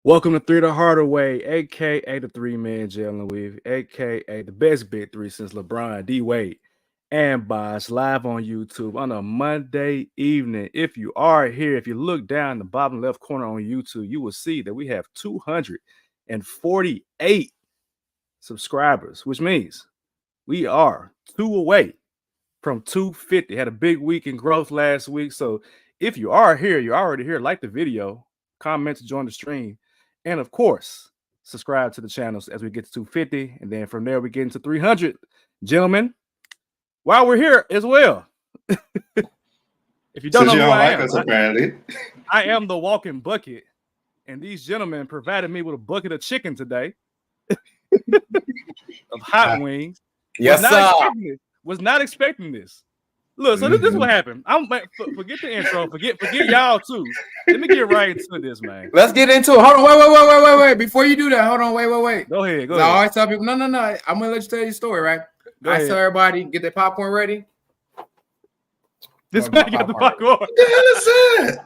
Welcome to Three the Hardaway, aka the three-man Jalen Weave, aka the best big three since LeBron, D Wade, and Bosh, live on YouTube on a Monday evening. If you are here, if you look down in the bottom left corner on YouTube, you will see that we have 248 subscribers, which means we are two away from 250. Had a big week in growth last week. So if you are here, you're already here. Like the video, comment to join the stream, and of course, subscribe to the channels as we get to 250. And then from there, we get into 300. Gentlemen, while we're here as well, if you don't know who I am, apparently. I am the walking bucket. And these gentlemen provided me with a bucket of chicken today of hot wings. Yes, sir. Was not expecting this. Look, so this is what happened. Forget the intro. Forget y'all too. Let me get right into this, man. Let's get into it. Hold on, wait. Before you do that, hold on, wait. Go ahead. I always tell people, no. I'm gonna let you tell your story, right? I tell everybody, get their popcorn ready. This man got the popcorn. What the hell is that?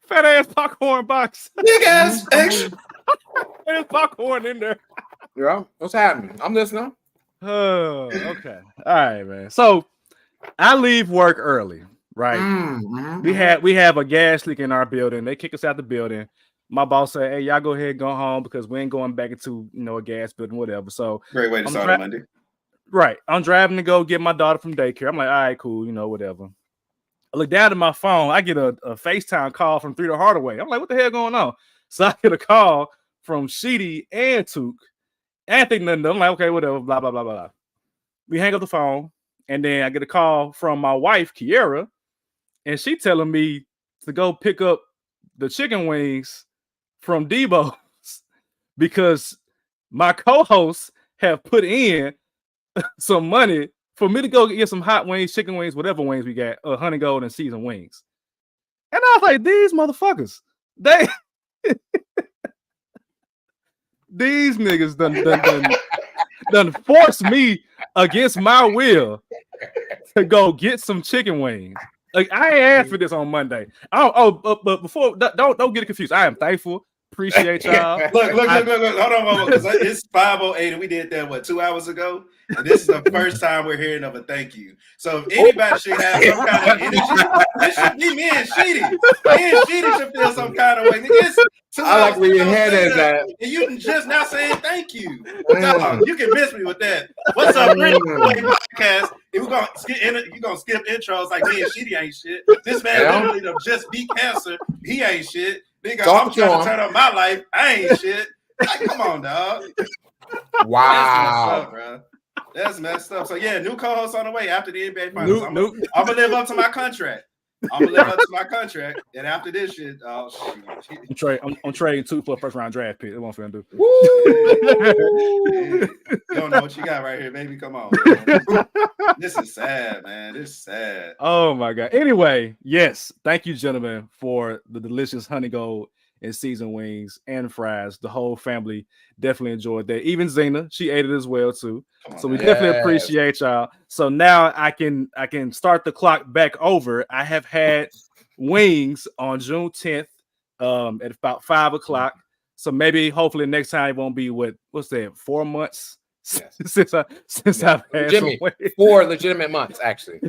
Fat ass popcorn box. Big ass extra. There's popcorn in there. Yeah, what's happening? I'm listening. Oh, okay. All right, man. So I leave work early, right? We have a gas leak in our building. They kick us out the building. My boss said, "Hey, y'all go ahead and go home because we ain't going back into a gas building, whatever." So great way to start on Monday. Right. I'm driving to go get my daughter from daycare. I'm like, all right, cool, whatever. I look down at my phone. I get a FaceTime call from Three the Hardaway. I'm like, what the hell going on? So I get a call from Sheedy and Took. I ain't think nothing. I'm like, okay, whatever, blah, blah, blah, blah. We hang up the phone, and then I get a call from my wife, Kiera, and she telling me to go pick up the chicken wings from Debo's because my co-hosts have put in some money for me to go get some hot wings, chicken wings, whatever wings we got, honey gold and seasoned wings. And I was like, these motherfuckers, these niggas done forced me against my will to go get some chicken wings. Like I ain't asked for this on Monday. But before don't get it confused. I am thankful. Appreciate y'all. Look. Hold on, because it's 5:08 and we did that 2 hours ago. And this is the first time we're hearing of a thank you. So if anybody should have some kind of energy, it should be me and Sheedy. Me and Sheedy should feel some kind of way. I like where your head is at. And you just now saying thank you. Dog, you can miss me with that. What's up, Pretty Boy Podcast? If we're gonna skip intros like me and Sheedy ain't shit. This man literally just beat cancer. He ain't shit. Nigga, I'm trying to turn up my life. I ain't shit. Like, come on, dog. Wow. That's messed up. So yeah, new co-host on the way after the NBA finals. I'm gonna live up to my contract. And after this shit, oh shit. I'm trading 2 for a first round draft pick. That's what I'm finna do. You don't know what you got right here, baby. Come on. Man. This is sad, man. This is sad. Oh my god. Anyway, yes, thank you, gentlemen, for the delicious honey gold and seasoned wings and fries. The whole family definitely enjoyed that. Even Zena, she ate it as well too. So we definitely appreciate y'all. So now I can start the clock back over. I have had wings on June 10th at about 5 o'clock. So maybe hopefully next time it won't be what's that, 4 months since I've had 4 legitimate months, actually.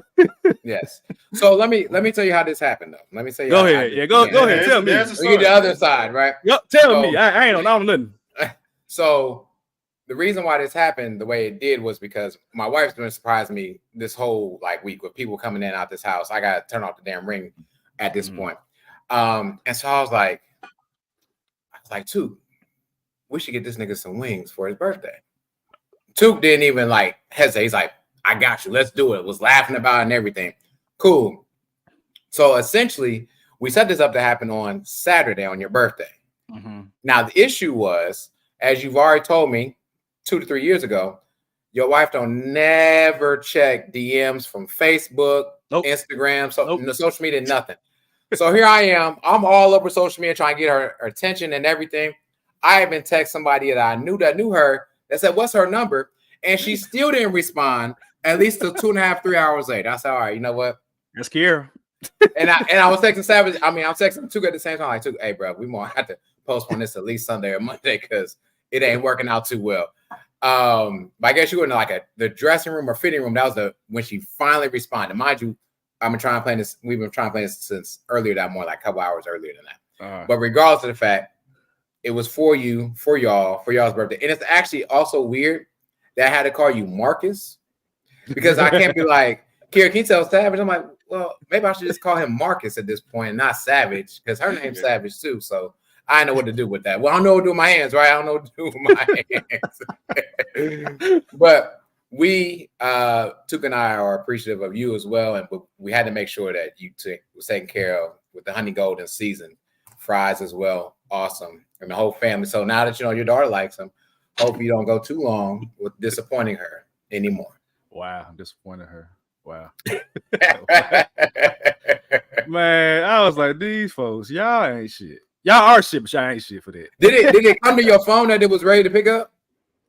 Yes. So let me tell you how this happened though. Let me say go ahead. Go ahead. Tell me. You the other side, right? Yep, tell me. I ain't on nothing. So the reason why this happened the way it did was because my wife's been surprising me this whole week with people coming in and out this house. I gotta turn off the damn ring at this point. And so I was like, Took, we should get this nigga some wings for his birthday. Took didn't even hesitate. He's like, I got you. Let's do it. Was laughing about it and everything. Cool. So essentially, we set this up to happen on Saturday on your birthday. Now, the issue was, as you've already told me 2 to 3 years ago, your wife don't never check DMs from Facebook, Instagram, social media, nothing. So here I am. I'm all over social media trying to get her attention and everything. I even text somebody that I knew her that said, what's her number? And she still didn't respond at least till 2.5, 3 hours later. I said, all right, you know what? That's Kiera. and I was texting Savage. I mean, I'm texting Took at the same time. Took, hey, bro, we might have to postpone this at least Sunday or Monday because it ain't working out too well. But I guess you were in like the dressing room or fitting room. That was when she finally responded. Mind you, I've been trying to play this. We've been trying to play this since earlier that morning, like a couple hours earlier than that. But regardless of the fact, it was for y'all's birthday. And it's actually also weird that I had to call you Marcus because I can't be like, Kira, can you tell Savage? I'm like, well, maybe I should just call him Marcus at this point and not Savage because her name's Savage too. So I know what to do with that. Well, I don't know what to do with my hands, right? I don't know what to do with my hands. But we, Tuka and I are appreciative of you as well. And we had to make sure that you was taken care of with the honey golden season fries as well. Awesome. And the whole family. So now that you know your daughter likes them, hope you don't go too long with disappointing her anymore. Wow, I'm disappointing her. Wow. Man, I was like, these folks, y'all ain't shit. Y'all are shit, but y'all ain't shit for that. Did it come to your phone that it was ready to pick up?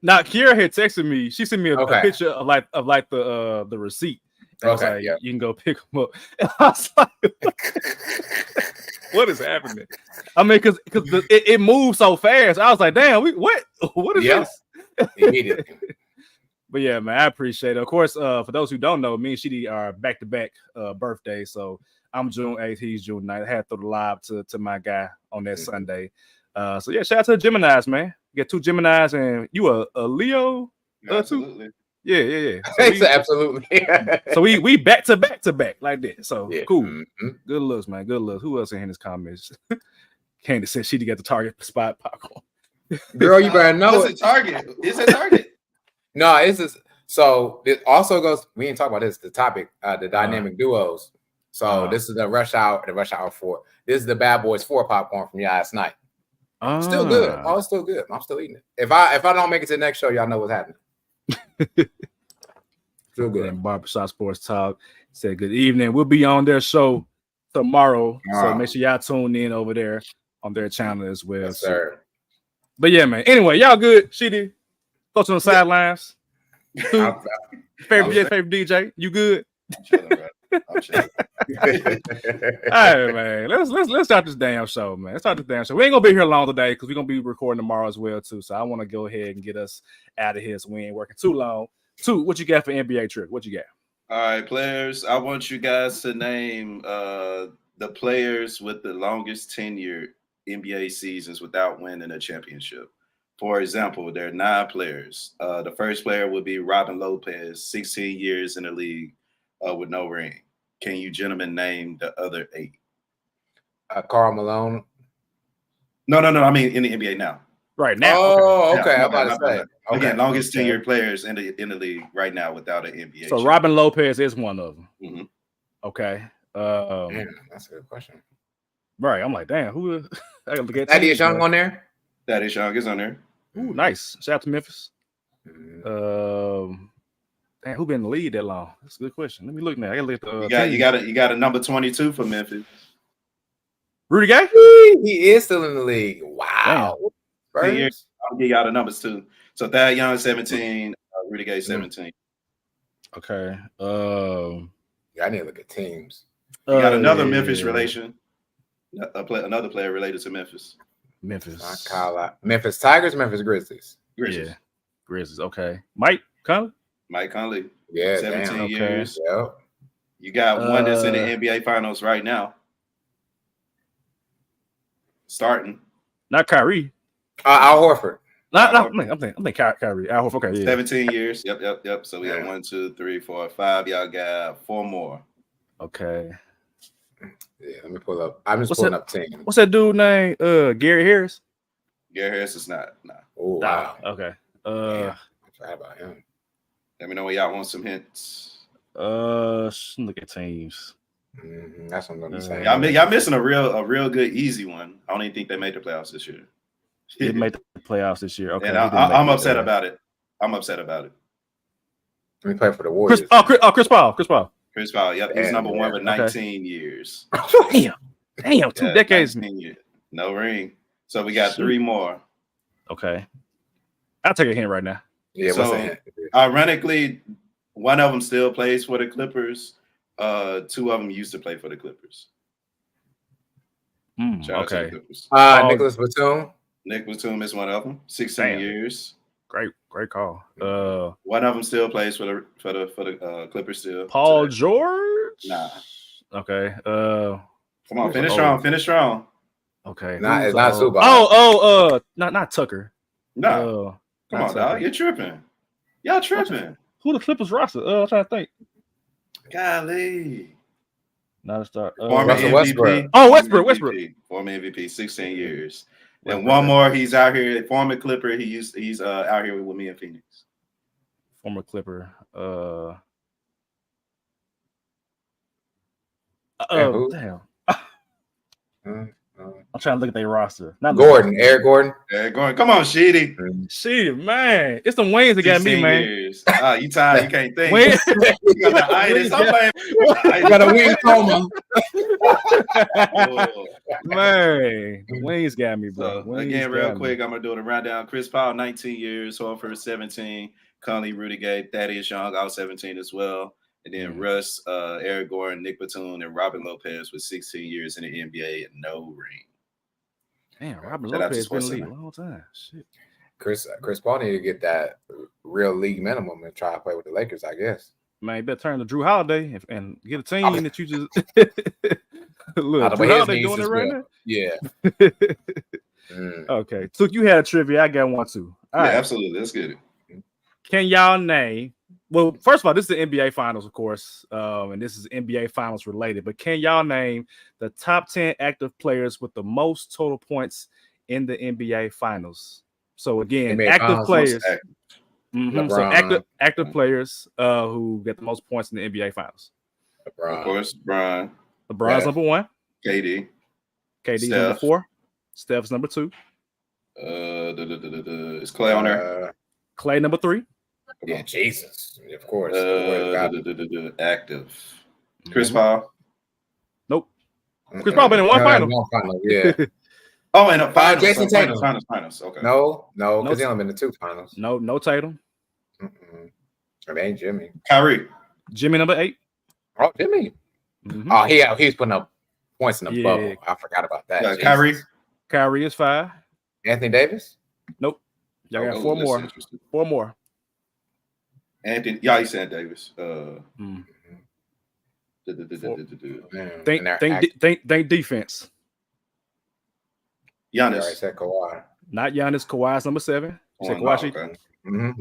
Now, Kira had texted me. She sent me a picture of the receipt. And I was like, you can go pick them up. And I was like, what is happening? I mean, because it moved so fast. I was like, damn, what is this? Immediately. But yeah, man, I appreciate it. Of course, for those who don't know, me and Shidi are back-to-back birthdays. So I'm June 8th, he's June 9th. I had to throw the live to my guy on that Sunday. So yeah, shout out to the Geminis, man. You got 2 Geminis, and you a Leo? Absolutely. Yeah. So absolutely. So we back to back like that. So cool. Mm-hmm. Good looks, man. Good looks. Who else in his comments? Candace said she got the Target spot popcorn. Girl, you better know it. Target. It's a Target. No, it's just so it also goes. We didn't talk about this. The topic, the dynamic duos. So this is the Rush Hour 4. This is the Bad Boys 4 popcorn from last night. Still good. Oh, it's still good. I'm still eating it. If I don't make it to the next show, y'all know what's happening. Still good. And Barbershop Sports Talk said good evening. We'll be on their show tomorrow. So make sure y'all tune in over there on their channel as well. Yes, sir. But yeah, man. Anyway, y'all good. Shitty. Coach on the sidelines. Favorite DJ. You good? I'm chilling, bro. I'm chilling. All right, man. Let's start this damn show, man. Let's start this damn show. We ain't gonna be here long today because we're gonna be recording tomorrow as well too. So I want to go ahead and get us out of here so we ain't working too long. What you got for NBA Trick? What you got? All right, players. I want you guys to name the players with the longest tenure NBA seasons without winning a championship. For example, there are 9 players. The first player would be Robin Lopez, 16 years in the league with no ring. Can you gentlemen name the other 8? Karl Malone. No. I mean in the NBA now. Right now. Oh, okay. I'm about to say. Again, longest tenure players in the league right now without an NBA. So Robin Lopez is one of them. Mm-hmm. Okay. Man, that's a good question. Right. I'm like, damn, who? I gotta look at Thaddeus Young on there. Thaddeus Young is on there. Ooh, nice. Shout out to Memphis. Mm-hmm. Damn, who been in the lead that long? That's a good question. Let me look now. I gotta look you got a number 22 for Memphis. Rudy Gay? He is still in the league. Wow. I'll give you all the numbers too. So Thad Young 17, Rudy Gay 17. Okay. I need to look at teams. You got another Memphis relation. Another player related to Memphis. Memphis Tigers, Memphis Grizzlies. Yeah. Grizzlies. Okay. Mike Conley? Mike Conley. Yeah. 17 years. Okay. Yep. You got one that's in the NBA Finals right now. Starting. Not Kyrie. Al Horford. I'm thinking Kyrie. Al Horford. Okay, yeah. 17 years. Yep. So we got 1, 2, 3, 4, 5. Y'all got 4 more. Okay. Yeah, let me pull up. I'm just pulling up teams. What's that dude named? Gary Harris? Gary Harris is not. Nah. Oh, wow. Okay. I forgot about him. Let me know when y'all want some hints. Look at teams. That's what I'm gonna say. Y'all missing a real good easy one. I don't even think they made the playoffs this year. They made the playoffs this year. Okay. And I'm upset about it. I'm upset about it. Let me play for the Warriors. Chris Paul. Chris Paul. Yep, he's number 1 with 19 years. Damn, 2 decades. No ring. So we got 3 more. Okay. I'll take a hint right now. Yeah, so ironically, one of them still plays for the Clippers. 2 of them used to play for the Clippers. Shout out to the Okay. Clippers. Nicholas Batum. Nick Batum is one of them. 16 Damn. years. Great call. One of them still plays for the Clippers still. Paul today. George? Nah. Okay. Come on, who's finish the strong. old- Finish strong. Okay. It's not old- Zubac. not Tucker. No. Come not on, Tucker. dog. You're tripping. Y'all tripping. Who the Clippers roster? I'm trying to think. Golly. Not a start. Former Russell MVP. Westbrook. Oh, Westbrook. Former MVP, 16 years. And Westbrook. one more, he's out here. Former Clipper. He's out here with me in Phoenix. Former Clipper. who? Damn. Mm, I'm trying to look at their roster. Not Gordon, Eric Gordon. Going. Come on, Sheedy. Shit, man. It's the wings that got me, 16 man. years. You tired? You can't think. Wings. You got the itis. I'm like, You got a wing coma. Man, the wings got me, bro. So, again, real quick, I'm gonna do the rundown. Chris Paul, 19 years. Horford, 17. Conley, Rudy Gay, Thaddeus Young, all 17 as well. And then Russ, Eric Gordon, Nick Batum, and Robin Lopez with 16 years in the NBA and no ring. Damn, Robin Shout out to Lopez been in the Sports league a Center. long time. Shit. Chris Paul need to get that real league minimum and try to play with the Lakers, I guess. Man, you better turn to Drew Holiday and get a team that you just look. Out of Drew his Holiday needs doing it as right well. Yeah. now. Okay, so you had a trivia. I got one too. All right. Absolutely. Let's get it. Can y'all name? Well, first of all, this is the NBA Finals, of course, and this is NBA Finals related. But can y'all name the top 10 active players with the most total points in the NBA Finals? So again, NBA active Finals, players. LeBron. So active players who get the most points in the NBA Finals. LeBron. Of course, Brian. LeBron's number 1. KD. KD's number 4. Steph's number 2. Is Clay on there? Clay number 3. Yeah, Jesus. Of course. Active. Chris Paul. Nope. Chris Paul been in one final. Yeah. Oh, and a finals. Jason Tatum. Finals. Okay. No, because he only been in 2 finals. No Tatum. It ain't Jimmy. Kyrie. Jimmy number 8. Oh, Jimmy. Oh, he's putting up points in the bubble. I forgot about that. Kyrie. Kyrie is 5. Anthony Davis. Nope. Y'all got 4 more. 4 more. Anthony. Yeah, he said Davis. Think defense. Giannis. I said Kawhi. Not Giannis. Kawhi's number 7. You said Kawhi. Okay.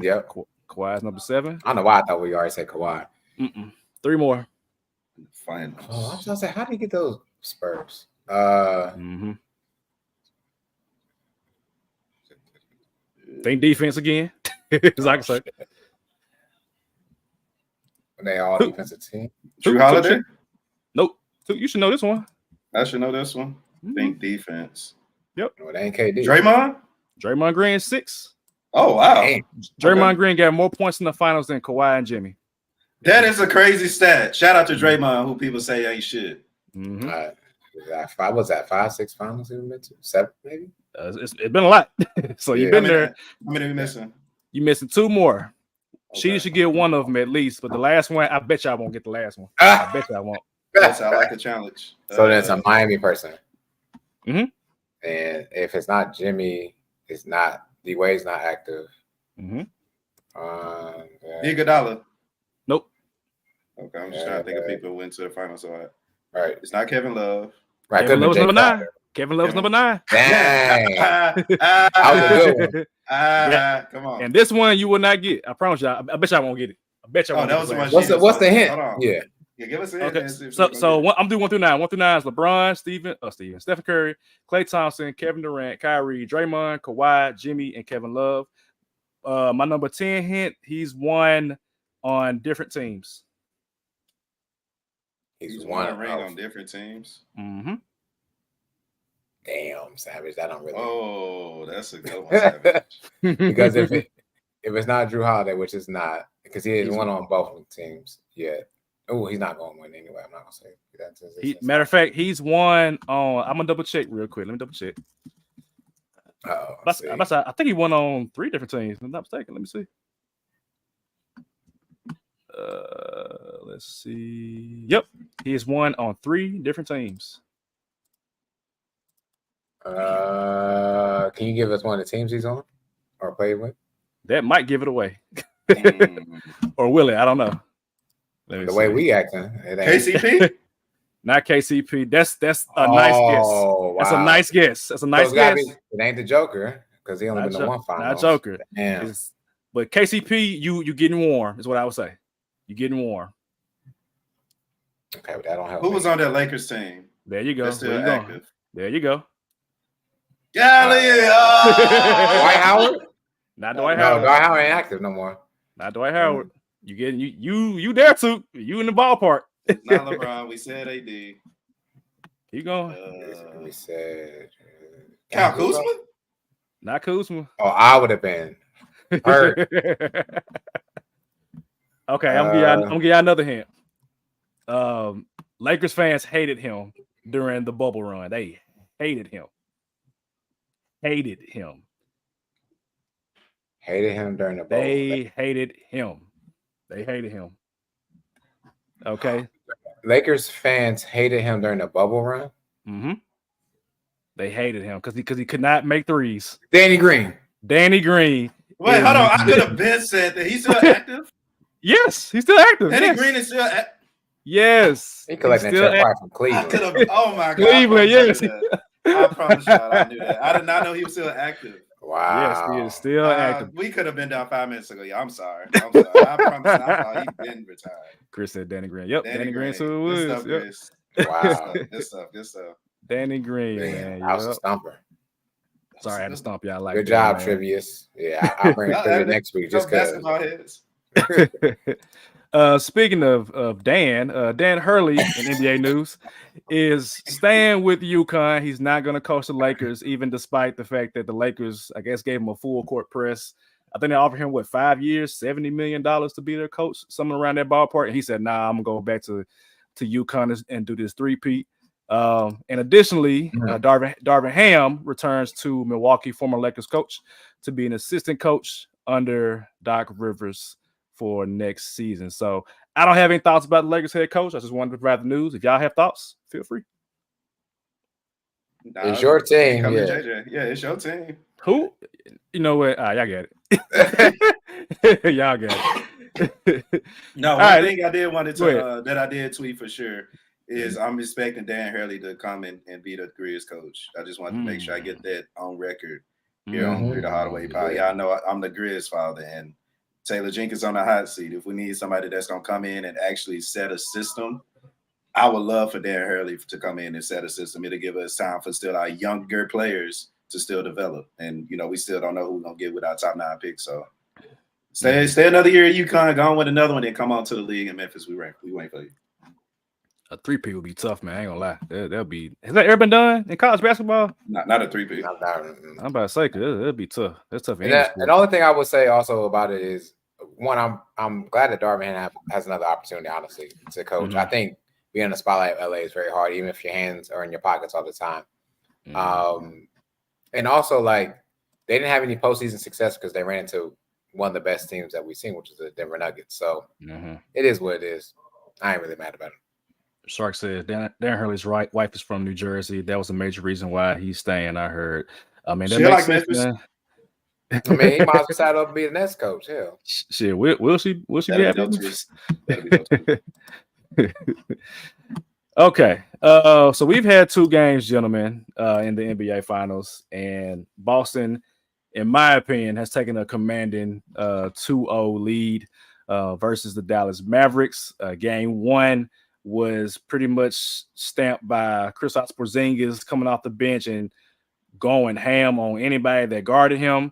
Yep. Kawhi's number 7. I don't know why I thought we already said Kawhi. 3 more. Finals. Oh, I was gonna say, how do you get those Spurs? Think defense again. As I can say. They all defensive team. Drew Holiday? Nope. You should know this one. I should know this one. Think defense. Yep. No, it ain't KD. Draymond Green 6. Oh, wow. Damn. Draymond Green got more points in the finals than Kawhi and Jimmy. That is a crazy stat. Shout out to Draymond, who people say ain't shit. I was at 5, 6 finals even been to 7, maybe. It's been a lot. So you've been there. How many are we missing? You missing 2 more. Okay. She should get one of them at least, but the last one, I bet y'all won't get the last one. I bet y'all won't. Yes, I like the challenge. So that's a Miami person. And if it's not Jimmy, it's not D-Wade's not active. Iguodala. Nope. Okay, I'm just trying to think of people who went to the finals. All right. It's not Kevin Love. Right. Kevin Love's number 9. Kevin Love's number 9. Dang. That was a good one. Come on. And this one you will not get. I promise y'all. I bet y'all won't get it. I bet y'all won't that get was it. the one. What's the hint? Yeah, give us a hint. Okay. So I'm doing 1 through 9. 1 through 9 is LeBron, Stephen Curry, Klay Thompson, Kevin Durant, Kyrie, Draymond, Kawhi, Jimmy, and Kevin Love. My number 10 hint, he's won on different teams. He's won a ring on different teams. Damn, Savage. That don't really. Oh, that's a good one, Savage. Because if it's not Drew Holiday, which is not, because he has won on both teams yet. Oh, he's not going to win anyway. I'm not going to say that. Matter of fact, he's won on. I'm gonna double check real quick. Let me double check. I think he won on 3 different teams. If I'm not mistaken. Let me see. Let's see. Yep, he has won on 3 different teams. Can you give us one of the teams he's on or played with? That might give it away. Or will it? I don't know. The way we acting. KCP? Not KCP. That's a nice guess. Wow. That's a nice guess. That's a nice guess. It ain't the Joker because he only been to one final. Not Joker. Damn. But KCP, you getting warm is what I would say. You getting warm. Okay, but that don't help. Who was on that Lakers team? There you go. That's still active. There you go. Golly, Dwight Howard? Not Dwight Howard. No, Dwight Howard ain't active no more. Not Dwight Howard. You getting you there too. You in the ballpark. Not LeBron. We said AD. Keep going. We said Kyle Kuzma? Not Kuzma. Oh, I would have been hurt. Okay, I'm gonna give you another hint. Lakers fans hated him during the bubble run. They hated him. Hated him during the bubble. They hated him. Okay. Lakers fans hated him during the bubble run. Mm-hmm. They hated him because he could not make threes. Danny Green. Wait, hold on. I could have been said that he's still active. Yes, he's still active. Danny Green is still active. Yes. He collecting that check from Cleveland. Oh my God. Cleveland, yes. I promise y'all I knew that. I did not know he was still active. Wow. Yes, he is still active. We could have been down 5 minutes ago. Yeah, I'm sorry. I promise. I thought he'd been retired. Chris said Danny Green. Yep, Danny Green. So it Good was. stuff, Yep. Chris. Wow. Good stuff. Danny Green, man. I was a stumper. Sorry, I had to stump y'all like good that, job, man. Trivius. Yeah, I'll bring trivia next week just because. Speaking of Dan Hurley in NBA news is staying with UConn. He's not going to coach the Lakers, even despite the fact that the Lakers, I guess, gave him a full court press. I think they offered him 5 years, $70 million to be their coach, something around that ballpark. And he said, "Nah, I'm gonna go back to UConn and do this three-peat." And additionally, Darvin Ham returns to Milwaukee, former Lakers coach, to be an assistant coach under Doc Rivers for next season. So I don't have any thoughts about the Lakers head coach. I just wanted to provide the news. If y'all have thoughts, feel free. It's your team. Yeah, it's your team. Who? You know what? Y'all got it. Y'all got it. No, one thing I did wanted to that I did tweet for sure is I'm expecting Dan Hurley to come and be the Grizz coach. I just wanted to make sure I get that on record here on the Hardaway Pod. Y'all know I'm the Grizz father, and Taylor Jenkins on the hot seat. If we need somebody that's going to come in and actually set a system, I would love for Dan Hurley to come in and set a system. It'll give us time for still our younger players to still develop. And, we still don't know who we're going to get with our top 9 picks. So stay another year at UConn, go on with another one, then come on to the league in Memphis. We wait for you. A 3-peat would be tough, man. I ain't gonna lie. That'll be. Has that ever been done in college basketball? Not a 3-peat. I'm about to say, cause it'll be tough. That's tough. And the only thing I would say also about it is, one, I'm glad that Darvin has another opportunity, honestly, to coach. I think being in the spotlight of LA is very hard, even if your hands are in your pockets all the time. And also, they didn't have any postseason success because they ran into one of the best teams that we've seen, which is the Denver Nuggets. So it is what it is. I ain't really mad about it. Shark says Dan Hurley's wife is from New Jersey. That was a major reason why he's staying. I heard. I mean, that makes sense, man. I mean, he might as well decide to be the next coach. Hell, shit. Will she be happy? Okay. So we've had 2 games, gentlemen, in the NBA Finals, and Boston, in my opinion, has taken a commanding 2-0 lead versus the Dallas Mavericks. Game 1 was pretty much stamped by Kristaps Porzingis coming off the bench and going ham on anybody that guarded him.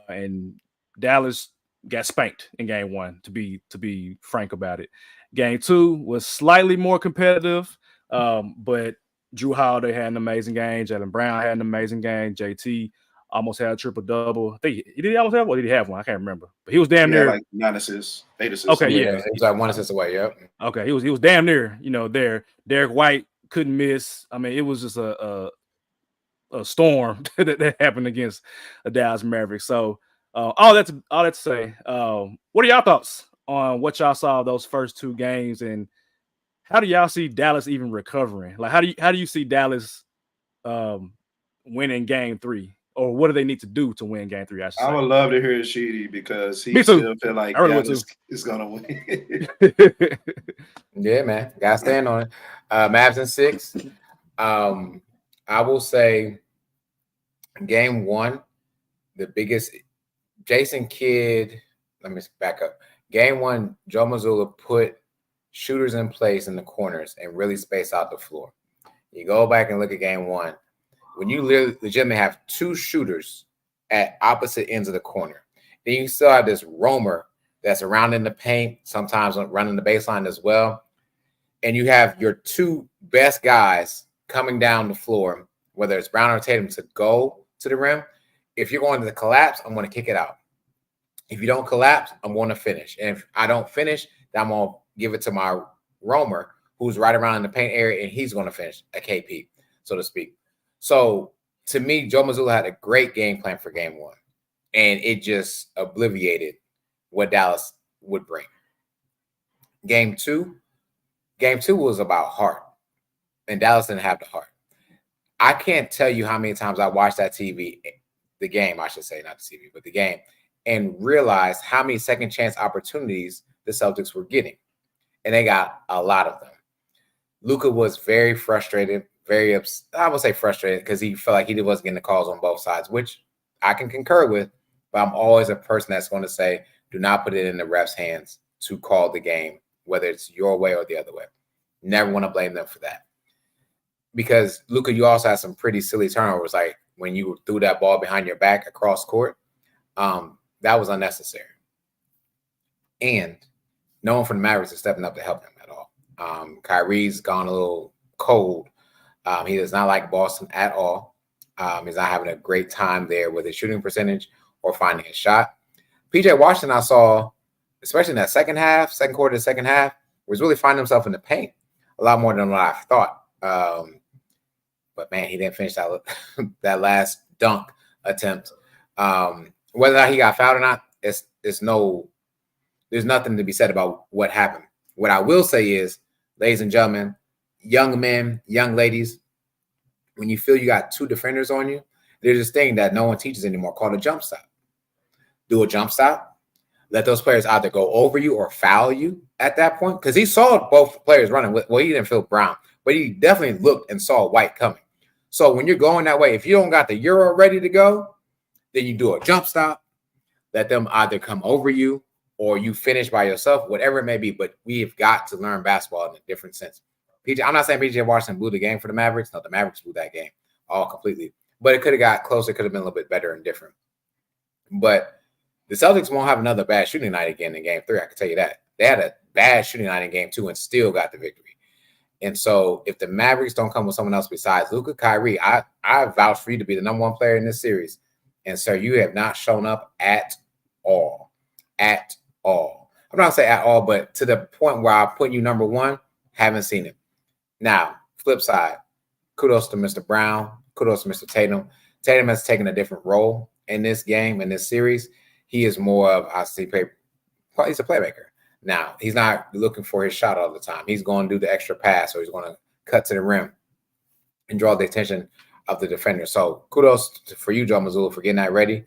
And Dallas got spanked in game 1, to be frank about it. Game 2 was slightly more competitive, but Drew Holiday had an amazing game. Jaylen Brown had an amazing game. JT almost had a triple-double. I think did he almost have one? Or did he have one? I can't remember. But he was damn near. 9 assists, 8 assists. Okay, yeah. He was 1 assist away, yep. Okay, he was damn near, there. Derek White couldn't miss. I mean, it was just a storm that happened against the Dallas Mavericks. So all that to say, what are y'all thoughts on what y'all saw those first 2 games, and how do y'all see Dallas even recovering? How do you see Dallas winning game 3? Or what do they need to do to win game 3? I should say. I would love to hear Sheedy because he Me too. still feel like I really would Dallas is gonna win. Yeah, man. Gotta stand on it. Mavs in 6. I will say game 1, the biggest Jason Kidd. Let me back up. Game 1, Joe Mazzulla put shooters in place in the corners and really space out the floor. You go back and look at game 1. When you legitimately have 2 shooters at opposite ends of the corner, then you still have this roamer that's around in the paint, sometimes running the baseline as well. And you have your 2 best guys coming down the floor, whether it's Brown or Tatum, to go to the rim. If you're going to collapse, I'm going to kick it out. If you don't collapse, I'm going to finish. And if I don't finish, then I'm going to give it to my roamer, who's right around in the paint area, and he's going to finish a KP, so to speak. So to me, Joe Mazzulla had a great game plan for game 1, and it just obliterated what Dallas would bring. Game 2 was about heart, and Dallas didn't have the heart. I can't tell you how many times I watched the game, I should say, not the TV, but the game, and realized how many second chance opportunities the Celtics were getting. And they got a lot of them. Luka was very frustrated, I would say frustrated, because he felt like he wasn't getting the calls on both sides, which I can concur with, but I'm always a person that's going to say, do not put it in the ref's hands to call the game, whether it's your way or the other way. Never want to blame them for that. Because, Luka, you also had some pretty silly turnovers, like when you threw that ball behind your back across court. That was unnecessary. And no one from the Mavericks is stepping up to help him at all. Kyrie's gone a little cold. He does not like Boston at all. He's not having a great time there with his shooting percentage or finding a shot. PJ Washington, I saw, especially in that second quarter, second half, was really finding himself in the paint a lot more than what I thought. But man, he didn't finish that last dunk attempt. Whether or not he got fouled or not, there's nothing to be said about what happened. What I will say is, ladies and gentlemen, young men, young ladies, when you feel you got 2 defenders on you, there's this thing that no one teaches anymore called a jump stop. Do a jump stop. Let those players either go over you or foul you at that point. Because he saw both players running. Well, he didn't feel Brown, but he definitely looked and saw White coming. So when you're going that way, if you don't got the Euro ready to go, then you do a jump stop. Let them either come over you or you finish by yourself, whatever it may be. But we've got to learn basketball in a different sense. I'm not saying PJ Washington blew the game for the Mavericks. No, the Mavericks blew that game all completely. But it could have got closer. It could have been a little bit better and different. But the Celtics won't have another bad shooting night again in game 3. I can tell you that. They had a bad shooting night in game 2 and still got the victory. And so if the Mavericks don't come with someone else besides Luka, Kyrie, I vouch for you to be the number 1 player in this series. And sir, you have not shown up at all. At all. I'm not saying at all, but to the point where I put you number 1, haven't seen it. Now, flip side, kudos to Mr. Brown. Kudos to Mr. Tatum. Tatum has taken a different role in this game, in this series. He is more of, he's a playmaker. Now, he's not looking for his shot all the time. He's going to do the extra pass, or he's going to cut to the rim and draw the attention of the defender. So kudos for you, Joe Mazzulla, for getting that ready.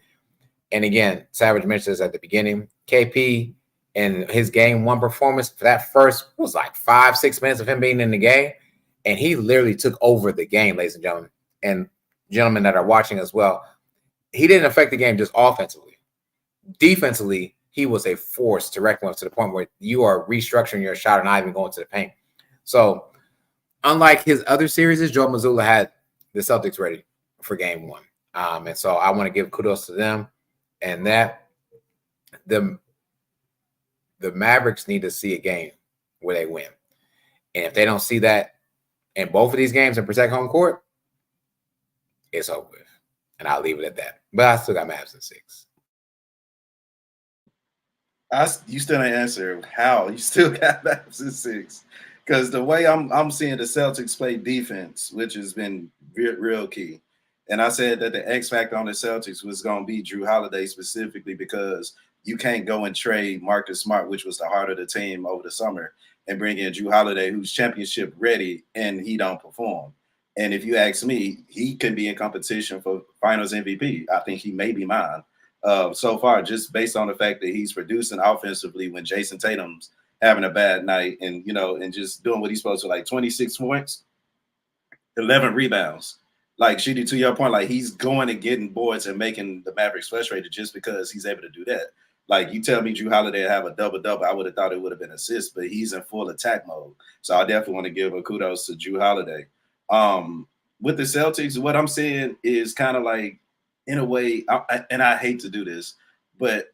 And again, Savage mentioned this at the beginning. KP and his game 1 performance, for that first, was like 5-6 minutes of him being in the game. And he literally took over the game, ladies and gentlemen. And gentlemen that are watching as well. He didn't affect the game just offensively. Defensively, he was a force to reckon with, to the point where you are restructuring your shot and not even going to the paint. So, unlike his other series, Joe Mazzulla had the Celtics ready for game 1. And so I want to give kudos to them. And that the Mavericks need to see a game where they win. And if they don't see that in both of these games and protect home court, it's over with. And I'll leave it at that. But I still got Mavs in 6. You still ain't answer how you still got Mavs in 6. Because the way I'm seeing the Celtics play defense, which has been real key. And I said that the X factor on the Celtics was going to be Drew Holiday specifically, because you can't go and trade Marcus Smart, which was the heart of the team over the summer, and bring in Drew Holiday, who's championship ready, and he don't perform. And if you ask me, he can be in competition for Finals MVP. I think he may be mine. So far, just based on the fact that he's producing offensively when Jason Tatum's having a bad night, and and just doing what he's supposed to, like 26 points, 11 rebounds. Like Sheedy, to your point, like he's going and getting boards and making the Mavericks frustrated just because he's able to do that. Like you tell me Drew Holiday have a double-double, I would have thought it would have been assists, but he's in full attack mode. So I definitely want to give a kudos to Drew Holiday. With the Celtics, what I'm saying is kind of like, in a way, and I hate to do this, but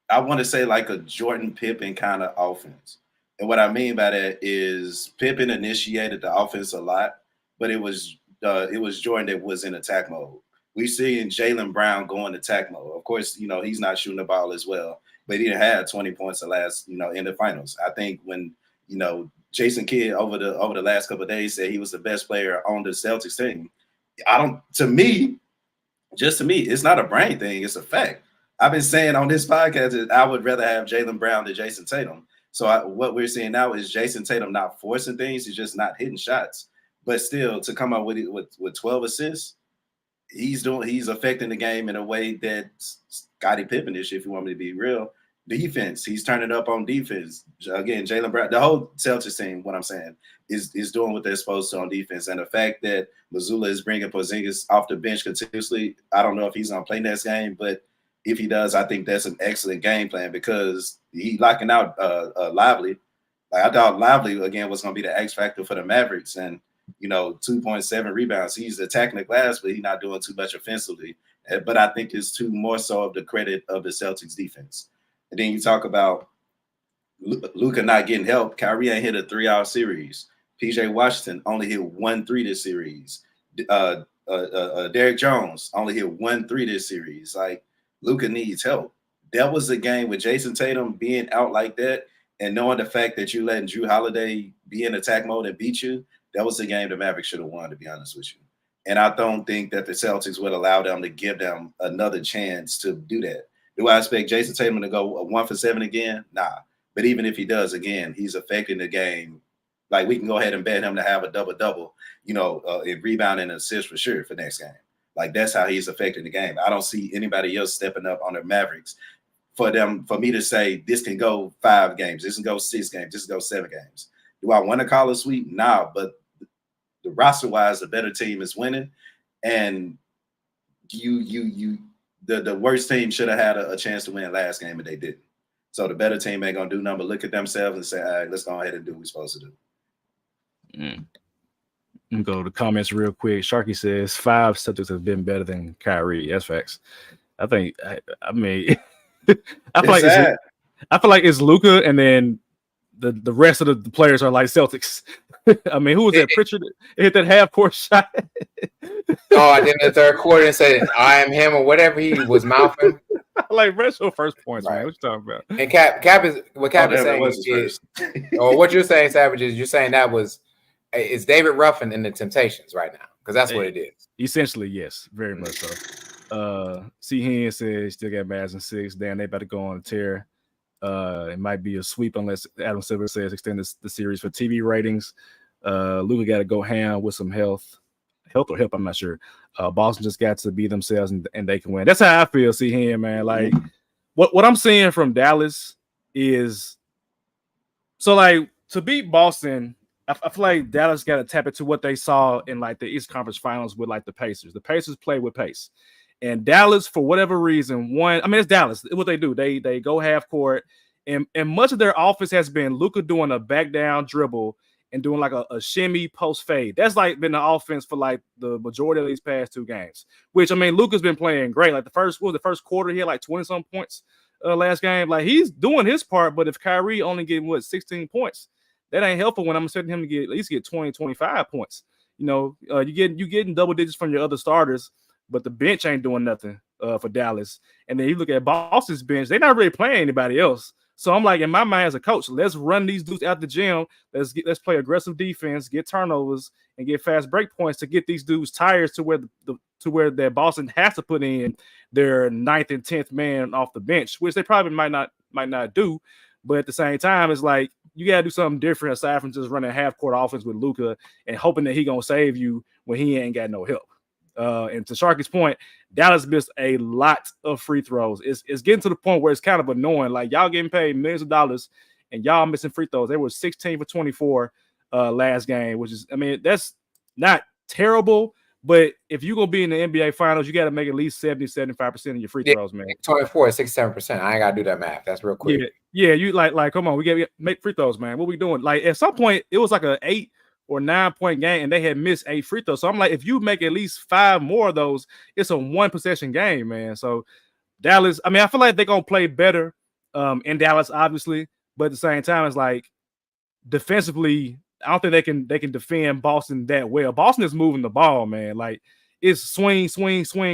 I want to say like a Jordan Pippen kind of offense. And what I mean by that is Pippen initiated the offense a lot, but it was Jordan that was in attack mode. We see in Jaylen Brown going attack mode. Of course, he's not shooting the ball as well, but he had 20 points the last, in the finals. I think when, Jason Kidd over the last couple of days said he was the best player on the Celtics team. To me, it's not a brain thing. It's a fact. I've been saying on this podcast that I would rather have Jaylen Brown than Jason Tatum. So what we're seeing now is Jason Tatum not forcing things. He's just not hitting shots. But still, to come up with 12 assists, he's affecting the game in a way that Scottie Pippen-ish, if you want me to be real. Defense, he's turning up on defense. Again, Jaylen Brown, the whole Celtics team, what I'm saying, is doing what they're supposed to on defense. And the fact that Mazzulla is bringing Porzingis off the bench continuously, I don't know if he's going to play next game, but if he does, I think that's an excellent game plan because he's locking out Lively. Like I thought Lively, again, was going to be the X factor for the Mavericks. And 2.7 rebounds. He's attacking the glass, but he's not doing too much offensively. But I think it's more so of the credit of the Celtics defense. And then you talk about Luka not getting help. Kyrie ain't hit a 3-hour series. PJ Washington only hit 1 3 this series. Derek Jones only hit 1 3 this series. Like Luka needs help. That was the game with Jason Tatum being out like that and knowing the fact that you letting Drew Holiday be in attack mode and beat you. That was the game the Mavericks should have won, to be honest with you. And I don't think that the Celtics would allow them to give them another chance to do that. Do I expect Jason Tatum to go 1 for 7 again? Nah. But even if he does, again, he's affecting the game. Like we can go ahead and bet him to have a double-double, in rebound and assist for sure for next game. Like that's how he's affecting the game. I don't see anybody else stepping up on the Mavericks for me to say this can go 5 games, this can go 6 games, this can go 7 games. Do I want to call a sweep? Nah, but the roster-wise, the better team is winning, and the worst team should have had a chance to win last game, and they didn't. So the better team ain't gonna do nothing but look at themselves and say, "All right, let's go ahead and do what we're supposed to do." Let me go to the comments real quick. Sharky says 5 Celtics have been better than Kyrie. That's facts. I think. I mean, I feel like it's Luka, and then the rest of the players are like Celtics. I mean, who was that? Pritchard hit that half-court shot. I did in the third quarter and said, "I am him" or whatever he was mouthing. Like retro first points, right. Man. What you talking about? And Cap is saying is, or what you're saying, Savage, is you're saying that it's David Ruffin in the Temptations right now because that's what it is. Essentially, yes, very much so. C. Hen says still got Mavs in 6. Damn, they about to go on a tear. It might be a sweep unless Adam Silver says extend the series for TV ratings. Luka got to go ham with some health or help. I'm not sure. Boston just got to be themselves and they can win. That's how I feel. See him, man. Like what I'm seeing from Dallas is so like to beat Boston. I feel like Dallas got to tap into what they saw in like the East Conference Finals with like the Pacers. The Pacers play with pace. And Dallas, for whatever reason, it's Dallas. What they do, they go half court, and much of their offense has been Luka doing a back down dribble and doing like a shimmy post fade. That's like been the offense for like the majority of these past 2 games. Which I mean, Luka's been playing great. Like the first quarter, he had like 20-some points last game. Like he's doing his part, but if Kyrie only getting 16 points, that ain't helpful when I'm expecting him to at least get 20, 25 points. You getting double digits from your other starters. But the bench ain't doing nothing for Dallas. And then you look at Boston's bench, they're not really playing anybody else. So I'm like, in my mind as a coach, let's run these dudes out the gym. Let's play aggressive defense, get turnovers, and get fast break points to get these dudes tired to where that Boston has to put in their 9th and 10th man off the bench, which they probably might not do. But at the same time, it's like you gotta do something different aside from just running half court offense with Luka and hoping that he gonna save you when he ain't got no help. And to Sharky's point, Dallas missed a lot of free throws. It's getting to the point where it's kind of annoying. Like y'all getting paid millions of dollars and y'all missing free throws. They were 16 for 24 last game, which is, I mean, that's not terrible. But if you're gonna be in the NBA finals, you got to make at least 70-75% of your free throws, man. 24 is 67%. I ain't gotta do that math. That's real quick. Yeah, you like, come on, we gotta make free throws, man. What we doing? Like at some point, it was like a 8 or 9 point game, and they had missed 8 free throws. So I'm like, if you make at least 5 more of those, it's a 1 possession game, man. So Dallas, I mean, I feel like they're gonna play better in Dallas, obviously, but at the same time, it's like defensively, I don't think they can defend Boston that well. Boston is moving the ball, man. Like it's swing,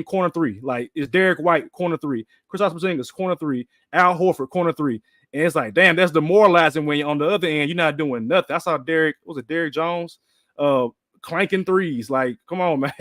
corner 3. Like it's Derek White, corner 3. Kristaps Porzingis, corner 3. Al Horford, corner 3. And it's like, damn, that's demoralizing when you're on the other end, you're not doing nothing. I saw Derek Jones clanking threes. Like, come on, man.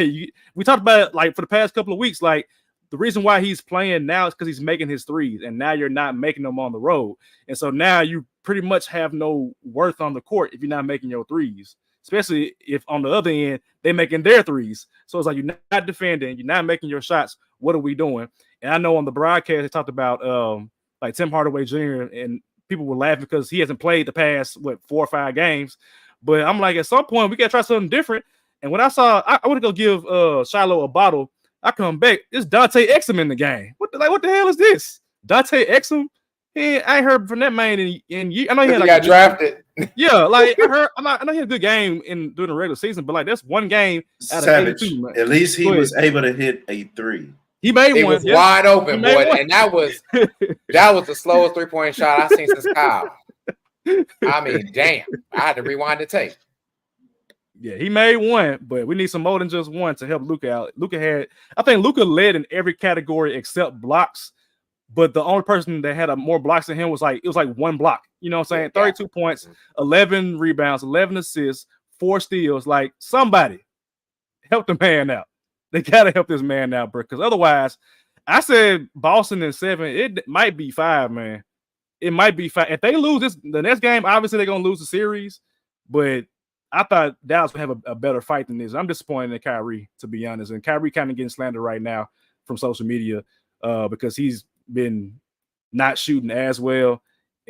We talked about it like for the past couple of weeks. Like the reason why he's playing now is because he's making his threes, and now you're not making them on the road. And so now you pretty much have no worth on the court if you're not making your threes, especially if on the other end they're making their threes. So it's like you're not defending, you're not making your shots. What are we doing? And I know on the broadcast they talked about like Tim Hardaway Jr. and people were laughing because he hasn't played the past 4 or 5 games. But I'm like, at some point we gotta try something different. And when I saw, I want to go give Shiloh a bottle. I come back, it's Dante Exum in the game. What the hell is this? Dante Exum? Hey, I ain't heard from that man in years. I know he had got drafted. Yeah, like I know he had a good game during the regular season, but like that's one game out of 82, man. At least he was able to hit a 3. He made one. Was wide open, boy, and that was the slowest 3-point shot I've seen since Kyle. I mean, damn, I had to rewind the tape. Yeah, he made one, but we need some more than just one to help Luka out. I think Luka led in every category except blocks, but the only person that had more blocks than him was like 1 block. You know what I'm saying? 32 points, 11 rebounds, 11 assists, 4 steals. Like somebody help the man out. They gotta help this man out, bro. Because otherwise, I said Boston in 7. It might be 5, man. It might be 5. If they lose the next game, obviously they're gonna lose the series. But I thought Dallas would have a better fight than this. I'm disappointed in Kyrie, to be honest. And Kyrie kind of getting slandered right now from social media because he's been not shooting as well.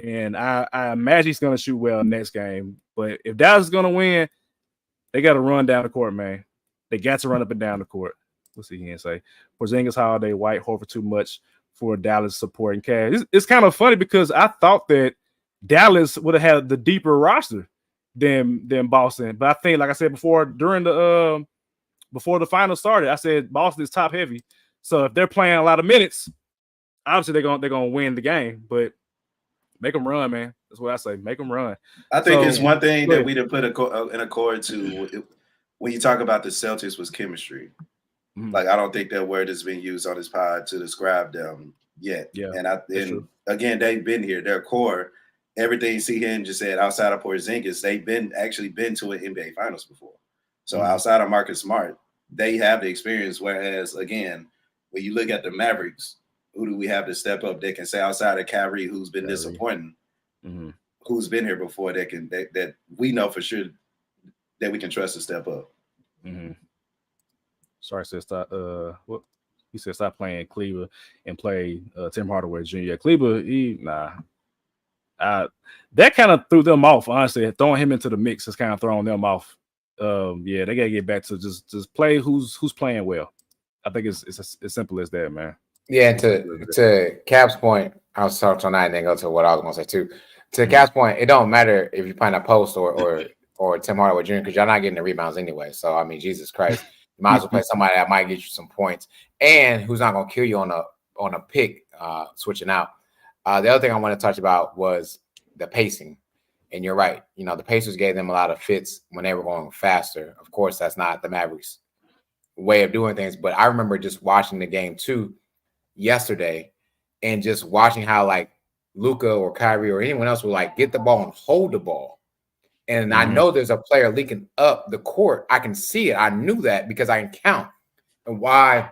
And I imagine he's gonna shoot well next game. But if Dallas is gonna win, they got to run down the court, man. They got to run up and down the court. What's he here say? Porzingis, Holiday, White, Horford too much for Dallas supporting cast. It's kind of funny because I thought that Dallas would have had the deeper roster than Boston. But I think, like I said before, during before the final started, I said Boston is top heavy. So if they're playing a lot of minutes, obviously they're gonna win the game. But make them run, man. That's what I say. Make them run. I think it's one thing that we'd have put in accord to when you talk about the Celtics was chemistry. Mm-hmm. Like I don't think that word has been used on this pod to describe them yet. Yeah, and again, they've been here. Their core, everything C-Hen just said outside of Porzingis, they've actually been to an NBA Finals before. So outside of Marcus Smart, they have the experience. Whereas again, when you look at the Mavericks, who do we have to step up that can say outside of Kyrie, who's been disappointing, who's been here before that we know for sure that we can trust to step up. Mm-hmm. Sorry, said stop. What he said, stop playing Kleber and play Tim Hardaway Jr. Yeah, Kleber, that kind of threw them off. Honestly, throwing him into the mix has kind of thrown them off. Yeah, they gotta get back to just play who's playing well. I think it's as simple as that, man. Yeah, to Cap's point, I was talking on that and then go to what I was gonna say too. To Cap's point, it don't matter if you're playing a post or Tim Hardaway Jr. because y'all not getting the rebounds anyway. So I mean, Jesus Christ, you might as well play somebody that might get you some points and who's not gonna kill you on a pick switching out. The other thing I want to touch about was the pacing. And you're right. You know, the Pacers gave them a lot of fits when they were going faster. Of course, that's not the Mavericks' way of doing things. But I remember just watching the game too yesterday and just watching how like Luka or Kyrie or anyone else would like get the ball and hold the ball. And I know there's a player leaking up the court. I can see it. I knew that because I can count and why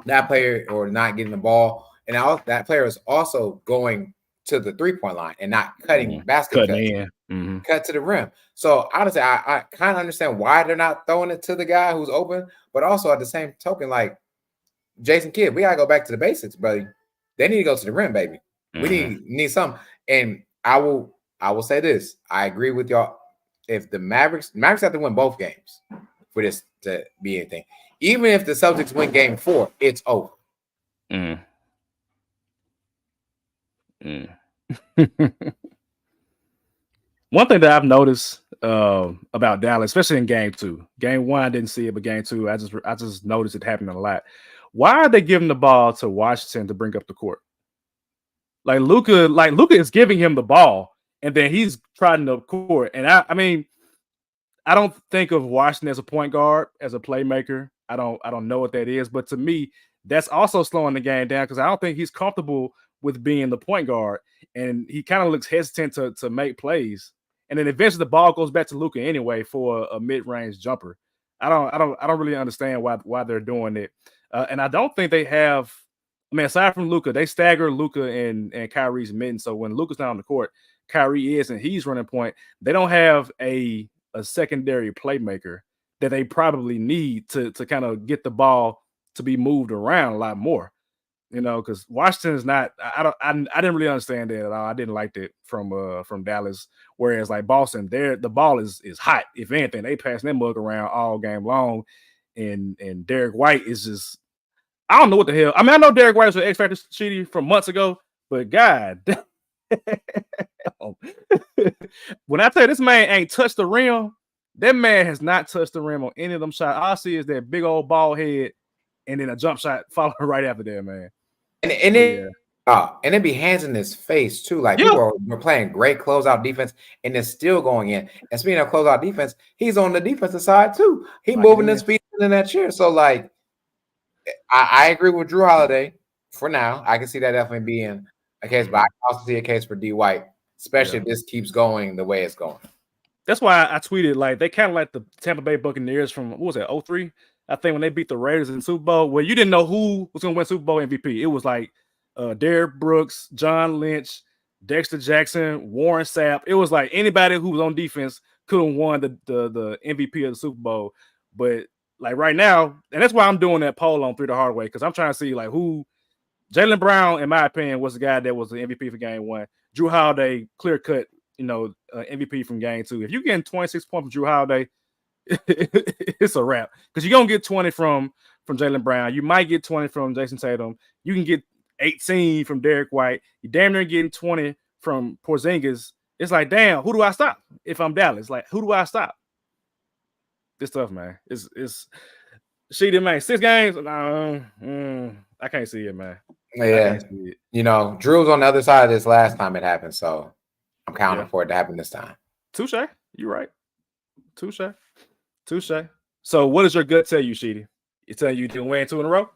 that player or not getting the ball. And that player is also going to the 3-point line and not cutting basket cuts. in. Cut to the rim. So honestly, I kind of understand why they're not throwing it to the guy who's open, but also at the same token, like Jason Kidd, we gotta go back to the basics, buddy. They need to go to the rim, baby. We need something. And I will say this. I agree with y'all. If the Mavericks have to win both games for this to be anything. Even if the Celtics win game 4, it's over. One thing that I've noticed about Dallas, especially in game 2, game 1 I didn't see it, but game 2 I just noticed it happening a lot. Why are they giving the ball to Washington to bring up the court? Like Luka is giving him the ball, and then he's trying the court. And I mean, I don't think of Washington as a point guard, as a playmaker. I don't know what that is, but to me, that's also slowing the game down because I don't think he's comfortable with being the point guard, and he kind of looks hesitant to make plays. And then eventually the ball goes back to Luka anyway for a mid-range jumper. I don't really understand why they're doing it. And I don't think they have. I mean, aside from Luka, they stagger Luka and Kyrie's mitten. So when Luka's not on the court, Kyrie is, and he's running point. They don't have a secondary playmaker that they probably need to kind of get the ball to be moved around a lot more. You know, because Washington is not. I didn't really understand that at all. I didn't like that from Dallas. Whereas like Boston, the ball is hot. If anything, they pass that mug around all game long, and Derek White is just. I don't know what the hell. I mean, I know Derek White was an X Factor cheaty from months ago, but God, when I tell you this man ain't touched the rim, that man has not touched the rim on any of them shots. All I see is that big old ball head, and then a jump shot following right after that, man. And it be hands in his face too. Like people were playing great closeout defense, and it's still going in. And speaking of closeout defense, he's on the defensive side too. He moving his feet in that chair. So like, I agree with Drew Holiday for now. I can see that definitely being a case, but I can also see a case for D White, especially if this keeps going the way it's going. That's why I tweeted like they kind of like the Tampa Bay Buccaneers from what was it, 03? I think when they beat the Raiders in the Super Bowl, where you didn't know who was going to win Super Bowl MVP. It was like Derrick Brooks, John Lynch, Dexter Jackson, Warren Sapp. It was like anybody who was on defense could have won the MVP of the Super Bowl. But like right now, and that's why I'm doing that poll on 3 the Hardaway, because I'm trying to see like who Jaylen Brown, in my opinion, was the guy that was the MVP for game 1. Drew Holiday, clear cut, MVP from game 2. If you're getting 26 points from Drew Holiday, it's a wrap, because you're gonna get 20 from Jaylen Brown. You might get 20 from Jason Tatum. You can get 18 from Derek White. You damn near getting 20 from Porzingis. It's like, damn, who do I stop if I'm Dallas? Like, who do I stop? This stuff, man. It's she did, man. 6 games. I can't see it, man. Yeah, Drew was on the other side of this last time it happened, so I'm counting for it to happen this time. Touche. You're right. Touche. So, what does your gut tell you, Sheedy? It tell you didn't win 2 in a row?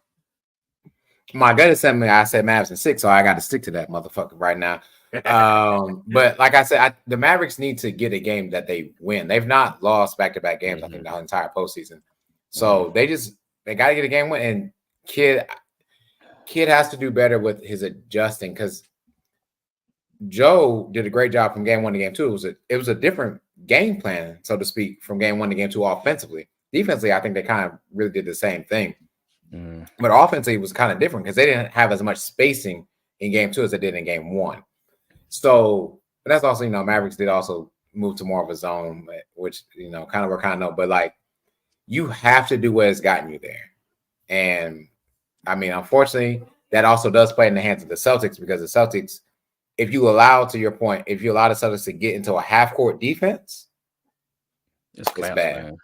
My gut is telling me I said Mavs in 6, so I got to stick to that motherfucker right now. But like I said, the Mavericks need to get a game that they win. They've not lost back-to-back games, I think, the entire postseason. So they got to get a game win. And Kid has to do better with his adjusting, because Joe did a great job from game 1 to game 2. It was a different game plan, so to speak, from game 1 to game 2 offensively. Defensively, I think they kind of really did the same thing. But offensively, it was kind of different because they didn't have as much spacing in game 2 as they did in game 1. So, but that's also, Mavericks did also move to more of a zone, which, kind of work, kind of know. But, like, you have to do what has gotten you there. And, I mean, unfortunately, that also does play in the hands of the Celtics, because the Celtics, if you allow the Celtics to get into a half-court defense, it's bad. Man.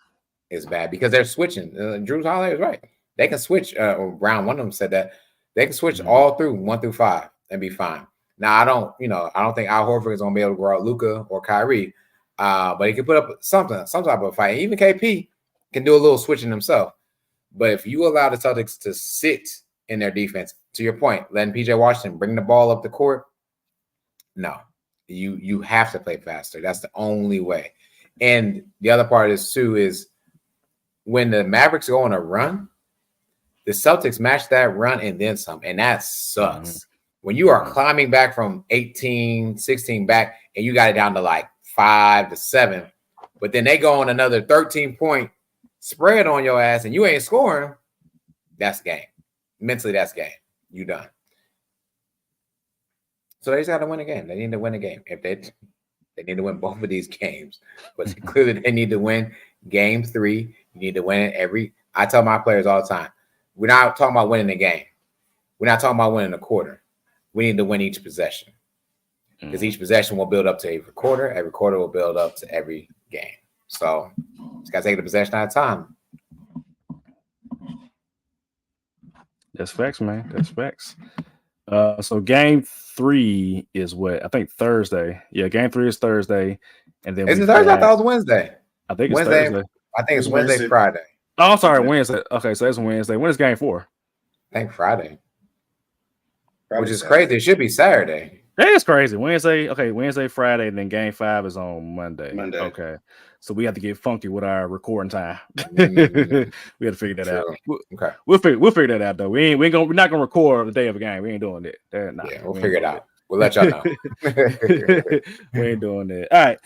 It's bad because they're switching. Drew Holiday is right. They can switch. Round 1 of them said that they can switch all through 1 through 5 and be fine. Now, I don't think Al Horford is going to be able to grow out Luka or Kyrie, but he can put up some type of fight. Even KP can do a little switching himself. But if you allow the Celtics to sit in their defense, to your point, letting PJ Washington bring the ball up the court, no, you have to play faster. That's the only way. And the other part is when the Mavericks go on a run, the Celtics match that run and then some, and that sucks. when you are climbing back from 18, 16 back, and you got it down to like 5 to 7, but then they go on another 13-point spread on your ass and you ain't scoring, that's game. Mentally, that's game. You done. So they just got to win a game. They need to win a game. If they need to win both of these games, but clearly they need to win game 3. You need to win it every. I tell my players all the time, we're not talking about winning a game. We're not talking about winning a quarter. We need to win each possession because each possession will build up to every quarter. Every quarter will build up to every game. So just got to take the possession at a time. That's facts, man. That's facts. So game 3 is what? I think Thursday. Yeah, game 3 is Thursday. And then is it Thursday? I thought it was Wednesday. I think it's Wednesday. Thursday. I think it's Wednesday, Friday. Oh, I'm sorry, Wednesday. Okay, so that's Wednesday. When is game 4? I think Friday. Which is crazy. It should be Saturday. That is crazy. Wednesday, okay, Wednesday, Friday, and then game 5 is on Monday. Okay. So we have to get funky with our recording time. We have to figure that out. Okay. We'll figure that out though. We're not gonna record the day of a game. We ain't doing that. We'll figure it out. We'll let y'all know. We ain't doing that. All right.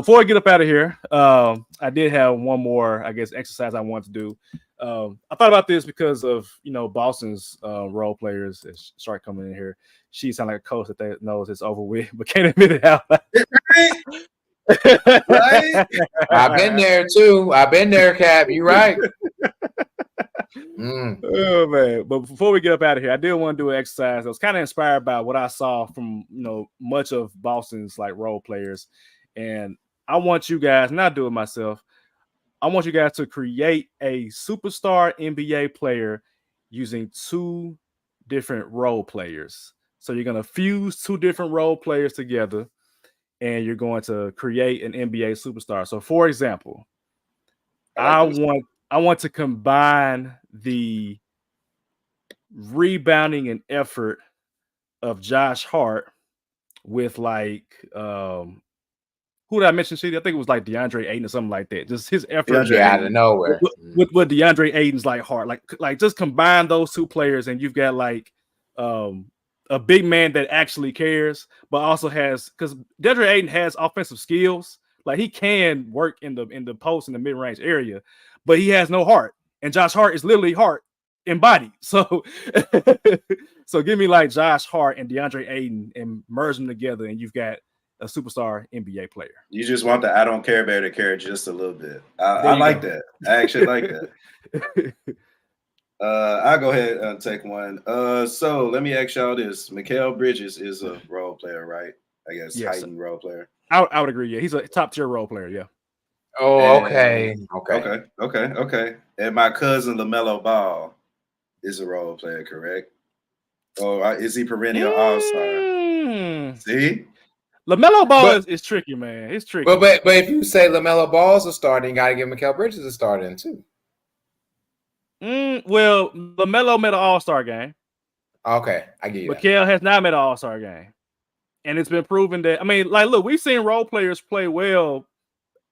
Before I get up out of here, I did have one more, I guess, exercise I wanted to do. I thought about this because of Boston's role players that start coming in here. She sounds like a coach that knows it's over with, but can't admit it out. Right? I've been there too. I've been there, Cap. You right. Oh man! But before we get up out of here, I did want to do an exercise. I was kind of inspired by what I saw from much of Boston's like role players, and I want you guys, not do it myself. I want you guys to create a superstar NBA player using 2 different role players. So you're going to fuse 2 different role players together, and you're going to create an NBA superstar. So, for example, I want to combine the rebounding and effort of Josh Hart with like who did I mention? I think it was like DeAndre Ayton or something like that. Just his effort out of nowhere with DeAndre Ayton's like heart. Like just combine those 2 players, and you've got like a big man that actually cares, but also has, because DeAndre Ayton has offensive skills. Like he can work in the post in the mid range area, but he has no heart. And Josh Hart is literally heart embodied. So, so give me like Josh Hart and DeAndre Ayton and merge them together, and you've got a superstar NBA player. You just want the I don't care bear to care just a little bit. I like that. I actually like that. I'll go ahead and take one. So let me ask y'all this. Mikal Bridges is a role player, right? I guess yes, heightened role player. I would agree. Yeah, he's a top tier role player. Yeah. Oh, okay. And my cousin LaMelo Ball is a role player, correct? Or is he perennial all-star? See? LaMelo Ball is tricky, man. It's tricky. But if you say LaMelo Ball's a starter, you got to give Mikal Bridges a starter in too. Well, LaMelo made an all-star game. Okay, I get you. Mikal has not made an all-star game. And it's been proven that, I mean, like, look, we've seen role players play well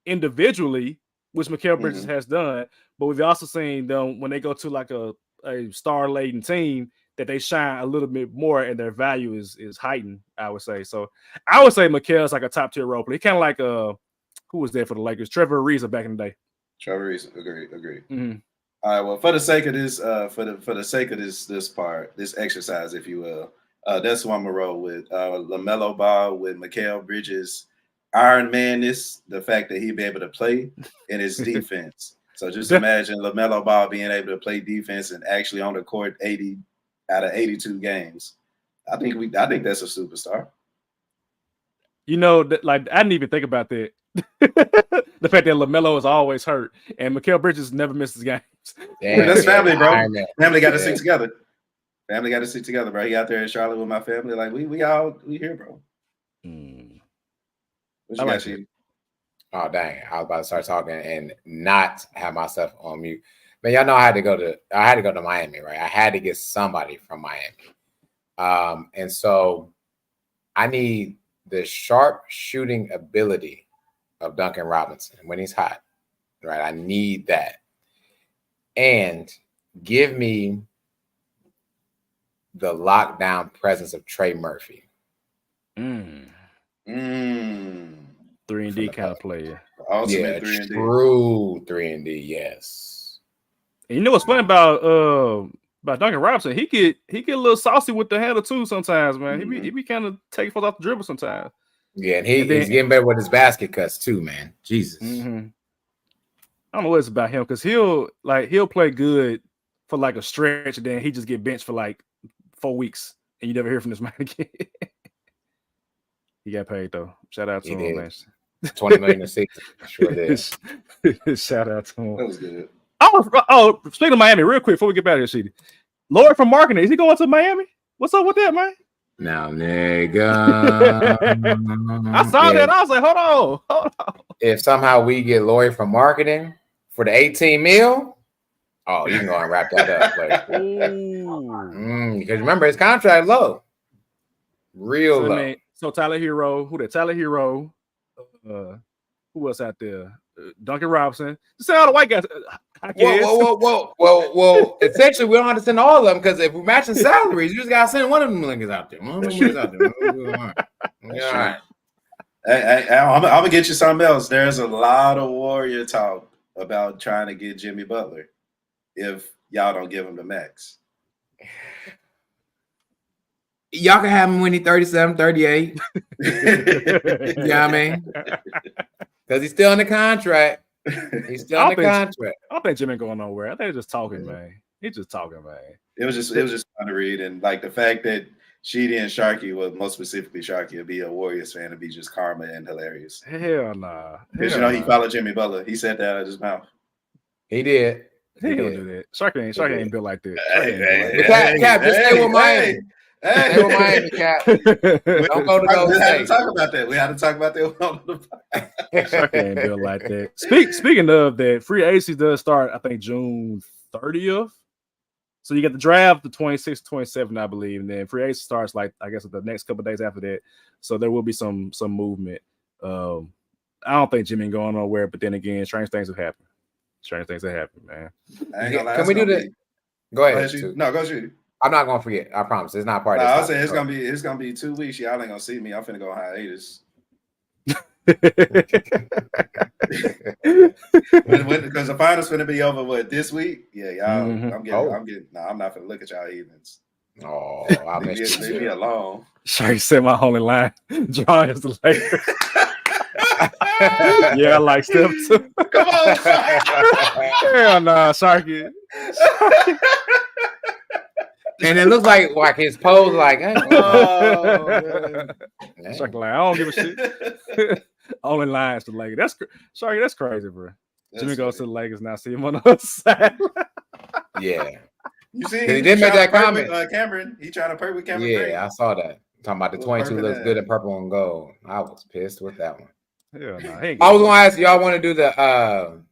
individually, which Mikal Bridges has done, but we've also seen them when they go to like a star-laden team that they shine a little bit more and their value is heightened, I would say. So I would say Mikal's like a top-tier role player. Kind of like who was there for the Lakers? Trevor Ariza back in the day. Trevor Ariza, agree. Mm-hmm. All right, well, for the sake of this, this part, this exercise, if you will, that's what I'm gonna roll with. LaMelo Ball with Mikal Bridges, Iron Manness, the fact that he'd be able to play in his defense. So just imagine LaMelo Ball being able to play defense and actually on the court 80 out of 82 games. I think that's a superstar. Like I didn't even think about that. The fact that LaMelo is always hurt and Mikal Bridges never misses games. Damn, that's family, bro. Family got to stick together. Family got to stick together, bro. He out there in Charlotte with my family. Like we here, bro. What you got, you? Oh dang! I was about to start talking and not have myself on mute. Man, y'all know I had to go to Miami, right? I had to get somebody from Miami, and so I need the sharp shooting ability of Duncan Robinson when he's hot, right? I need that, and give me the lockdown presence of Trey Murphy. 3-and-D kind of player. Ultimate 3-and-D. True 3-and-D. Yes. And you know what's funny about Duncan Robinson? He get a little saucy with the handle too sometimes, man. He be kind of taking folks off the dribble sometimes. Yeah, and he's getting better with his basket cuts too, man. Jesus. I don't know what it's about him because he'll play good for like a stretch and then he just get benched for like 4 weeks and you never hear from this man again. He got paid though. Shout out to him, man. $20 million a season. Sure did. Shout out to him. That was good. Oh, speaking of Miami, real quick before we get back to this, CD. Lloyd from marketing, is he going to Miami? What's up with that, man? Now, nigga. I saw that. I was like, hold on. If somehow we get Lloyd from marketing for the 18 mil, oh, you can go and wrap that up. Because remember, his contract low. Real low. So Tyler Hero, Tyler Hero, who else out there? Duncan Robinson. Just say all the white guys. Whoa. Essentially, we don't have to send all of them because if we're matching salaries, you just gotta send one of them niggas out there. All right. Hey, I'm gonna get you something else. There's a lot of Warrior talk about trying to get Jimmy Butler if y'all don't give him the max. Y'all can have him when he's 37, 38. You know what I mean? Because he's still in the contract. He's still in the contract. I don't think Jimmy going nowhere. I think they're just talking, man. He's just talking, man. It was just fun to read, and like the fact that Sheedy and Sharky, well, most specifically Sharky, would be a Warriors fan and be just karma and hilarious. Hell nah. Because he followed Jimmy Butler. He said that out of his mouth. He did. He don't do that. Sharky ain't built like that. Cap, just stay with Miami. Stay with Miami, Cap. Don't go to Golden State. We had to talk about that. Sharky ain't built like that. Speaking of that, free agency does start, I think, June 30th. So you get the draft the 26th, 27th, I believe, and then free agency starts like I guess the next couple of days after that. So there will be some movement. I don't think Jimmy going nowhere, but then again, strange things have happened. Man. Can we do that? Go ahead. Go shoot. I'm not gonna forget. I promise. It's not part of this. I'll say it's gonna be 2 weeks. Y'all ain't gonna see me. I'm finna go hiatus. Because the finals finna be over this week? Yeah, y'all. I'm not finna look at y'all heathens. Oh, I'll leave me alone. Sharky said my only line. John is the Lakers. Yeah, I like step 2. Come on, hell nah, Sharky. And it looks like his pose, like, hey, Sharky, like, I don't give a shit. Only lines to Lakers. Sharky, that's crazy, bro. Jimmy goes to the Lakers now. See him on the other side. Yeah. You see, he did make that comment. Cameron, he trying to play with Cameron. Yeah, Green. I saw that. Talking about the 22 looks good in purple and gold. I was pissed with that one. Hell no, I was gonna ask y'all want to do the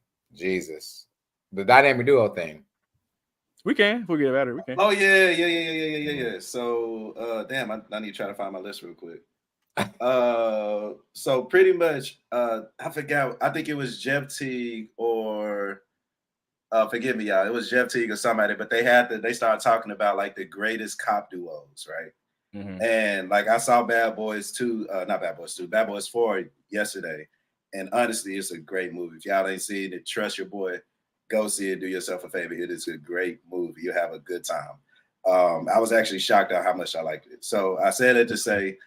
the dynamic duo thing. We can. If we get better, we can. Oh yeah. So damn, I need to try to find my list real quick. So pretty much I forgot. I think it was Jeff Teague or forgive me, y'all. It was Jeff Teague or somebody, but they started talking about like the greatest cop duos, right? Mm-hmm. And like I saw Bad Boys 4 yesterday, and honestly, it's a great movie. If y'all ain't seen it, trust your boy. Go see it. Do yourself a favor. It is a great movie. You have a good time. I was actually shocked at how much I liked it. So I said it to say,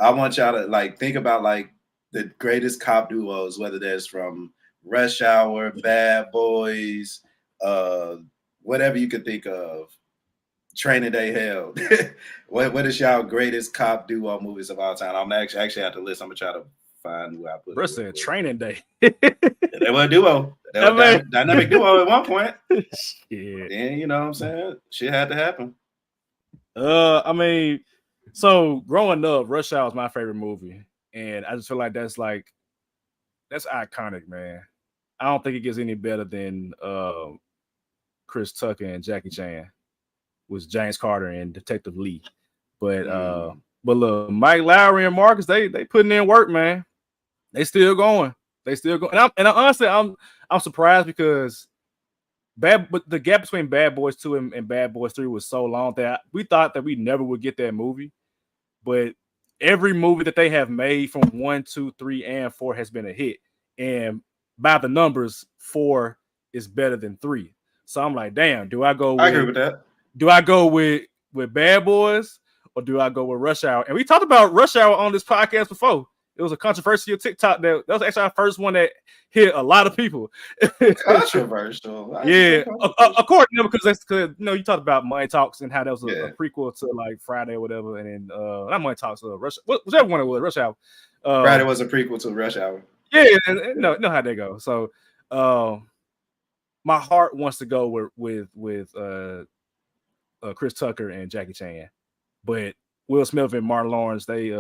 I want y'all to like think about like the greatest cop duos, whether that's from Rush Hour, Bad Boys, whatever you could think of. Training Day, hell. What is y'all greatest cop duo movies of all time? I'm actually have to list. I'm gonna try to find who I put. Bro said Training Day. They were a duo. They were dynamic duo at one point. Shit. Then you know what I'm saying? Shit had to happen. I mean, so growing up, Rush Hour was my favorite movie, and I just feel like that's iconic, man. I don't think it gets any better than Chris Tucker and Jackie Chan. Was James Carter and Detective Lee, but look, Mike Lowry and Marcus, they putting in work, man. They still going. And honestly, I'm surprised because but the gap between Bad Boys 2 and Bad Boys 3 was so long that we thought that we never would get that movie. But every movie that they have made from 1, 2, 3, and 4 has been a hit. And by the numbers, 4 is better than 3. So I'm like, damn, I agree with that. Do I go with Bad Boys or do I go with Rush Hour? And we talked about Rush Hour on this podcast before. It was a controversial TikTok that was actually our first one that hit a lot of people. Controversial. Yeah, according to them, because you talked about Money Talks and how that was a prequel to like Friday or whatever, and then not Money Talks, Rush, whichever one it was, Rush Hour. Friday was a prequel to Rush Hour. Yeah, and know how they go. So, my heart wants to go with Chris Tucker and Jackie Chan, but Will Smith and Martin Lawrence, they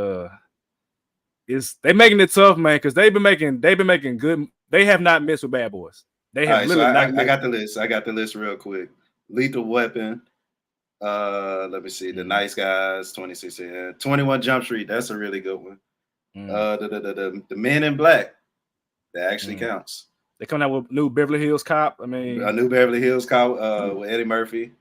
making it tough, man, because they've been making good. They have not missed with Bad Boys. They have literally I got the list. I got the list real quick. Lethal Weapon. Let me see. The Nice Guys, 2016. 21 Jump Street. That's a really good one. The Men in Black. That actually counts. They coming out with new Beverly Hills Cop. I mean, a new Beverly Hills Cop with Eddie Murphy.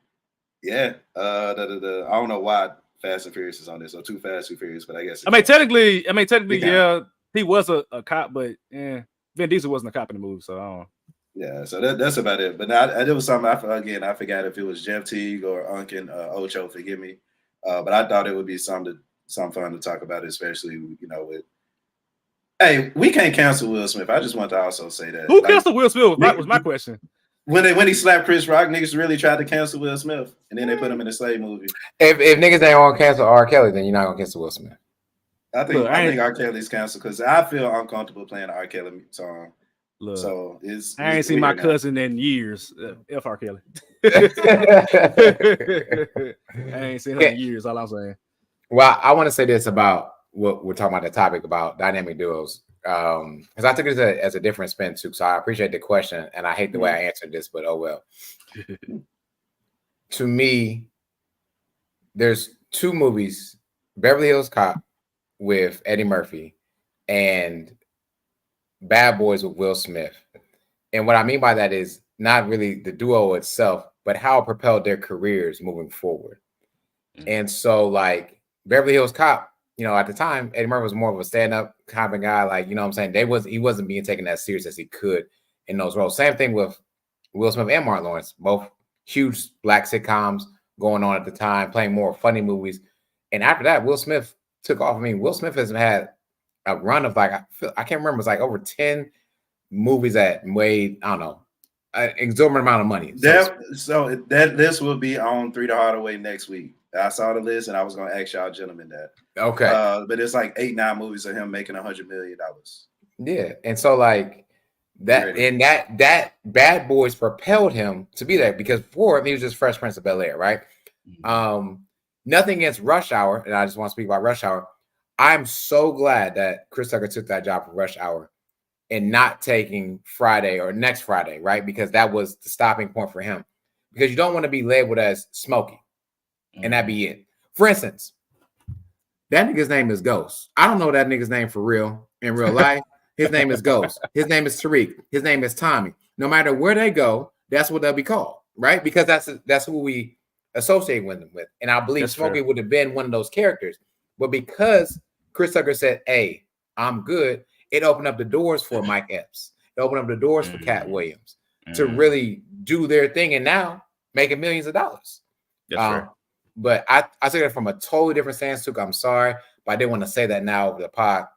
Yeah. I don't know why Fast and Furious is on this, or Too Fast, Too Furious, but I guess. Technically, yeah, he was a cop, but Vin Diesel wasn't a cop in the movie, so I don't know. Yeah, so that's about it. But there was something I forgot if it was Jeff Teague or Unkin Ocho, forgive me. But I thought it would be something fun to talk about, especially with. Hey, we can't cancel Will Smith. I just want to also say that. Who canceled Will Smith? Was my question. When he slapped Chris Rock, niggas really tried to cancel Will Smith, and then they put him in a slave movie. If niggas ain't gonna cancel R. Kelly, then you're not gonna cancel Will Smith. I think R. Kelly's canceled because I feel uncomfortable playing an R. Kelly song. Look, so I ain't seen my cousin in years. F. R. Kelly. I ain't seen her in years. All I'm saying. Well, I want to say this about what we're talking about, the topic about dynamic duos. Because I took it as a different spin too. So I appreciate the question, and I hate the way I answered this, but oh well. To me, there's two movies: Beverly Hills Cop with Eddie Murphy and Bad Boys with Will Smith. And what I mean by that is not really the duo itself, but how it propelled their careers moving forward. And so, like Beverly Hills Cop, at the time, Eddie Murphy was more of a stand-up kind of guy. Like, what I'm saying? He wasn't being taken as serious as he could in those roles. Same thing with Will Smith and Martin Lawrence, both huge black sitcoms going on at the time, playing more funny movies. And after that, Will Smith took off. I mean, Will Smith has had a run of I can't remember, it was like over 10 movies that made, I don't know, an exorbitant amount of money. So that list will be on 3 to Hardaway next week. I saw the list and I was going to ask y'all gentlemen that. Okay. But it's like 8-9 movies of him making $100 million. Yeah. And so like that, and that Bad Boys propelled him to be there, because before him, he was just Fresh Prince of Bel-Air, right? Nothing against Rush Hour, and I just want to speak about Rush Hour. I'm so glad that Chris Tucker took that job for Rush Hour and not taking Friday or next Friday, right? Because that was the stopping point for him. Because you don't want to be labeled as Smokey. And that be it. For instance, that nigga's name is Ghost. I don't know that nigga's name for real in real life. His name is Ghost. His name is Tariq. His name is Tommy. No matter where they go, that's what they'll be called, right? Because that's who we associate with them with. And I believe Smokey would have been one of those characters. But because Chris Tucker said, "Hey, I'm good," it opened up the doors for Mike Epps. It opened up the doors for Cat Williams to really do their thing and now making millions of dollars. That's right. But I took it from a totally different stance, too. I'm sorry, but I didn't want to say that now over the pod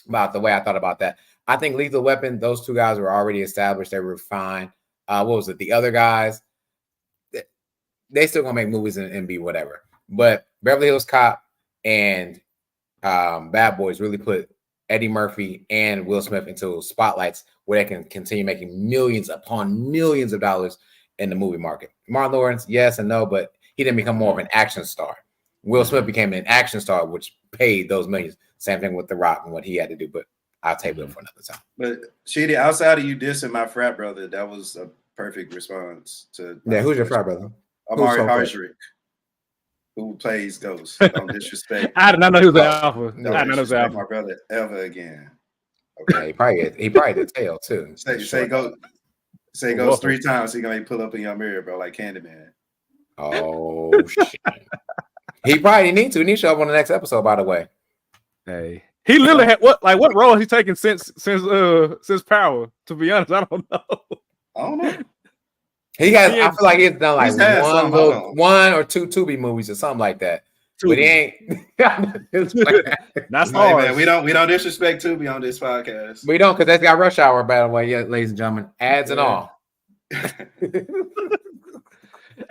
about the way I thought about that. I think Lethal Weapon, those two guys were already established. They were fine. What was it? The other guys, they still going to make movies and be whatever. But Beverly Hills Cop and Bad Boys really put Eddie Murphy and Will Smith into spotlights where they can continue making millions upon millions of dollars in the movie market. Martin Lawrence, yes and no, but he didn't become more of an action star. Will Smith became an action star, which paid those millions. Same thing with The Rock and what he had to do, but I'll table it for another time. But Sheedy, outside of you dissing my frat brother, that was a perfect response to. Yeah, who's your frat brother? Amari Hardrick, who plays Ghost. Don't disrespect. I did not know he was an alpha. Don't I did not know he was an alpha. my brother ever again. Okay, he probably did tail too. Say Ghost. Say it goes 3 times, he gonna pull up in your mirror, bro, like Candyman. Oh shit. He probably need to. He needs to show up on the next episode, by the way. Hey, he literally had what role has he taken since Power? To be honest, I don't know. I don't know. He has. I feel like he's done like he's one or two Tubi movies or something like that. Tubi. But he ain't. Not hey, man, we don't disrespect Tubi on this podcast. We don't, because that's got Rush Hour, by the way, yeah, ladies and gentlemen, ads and all.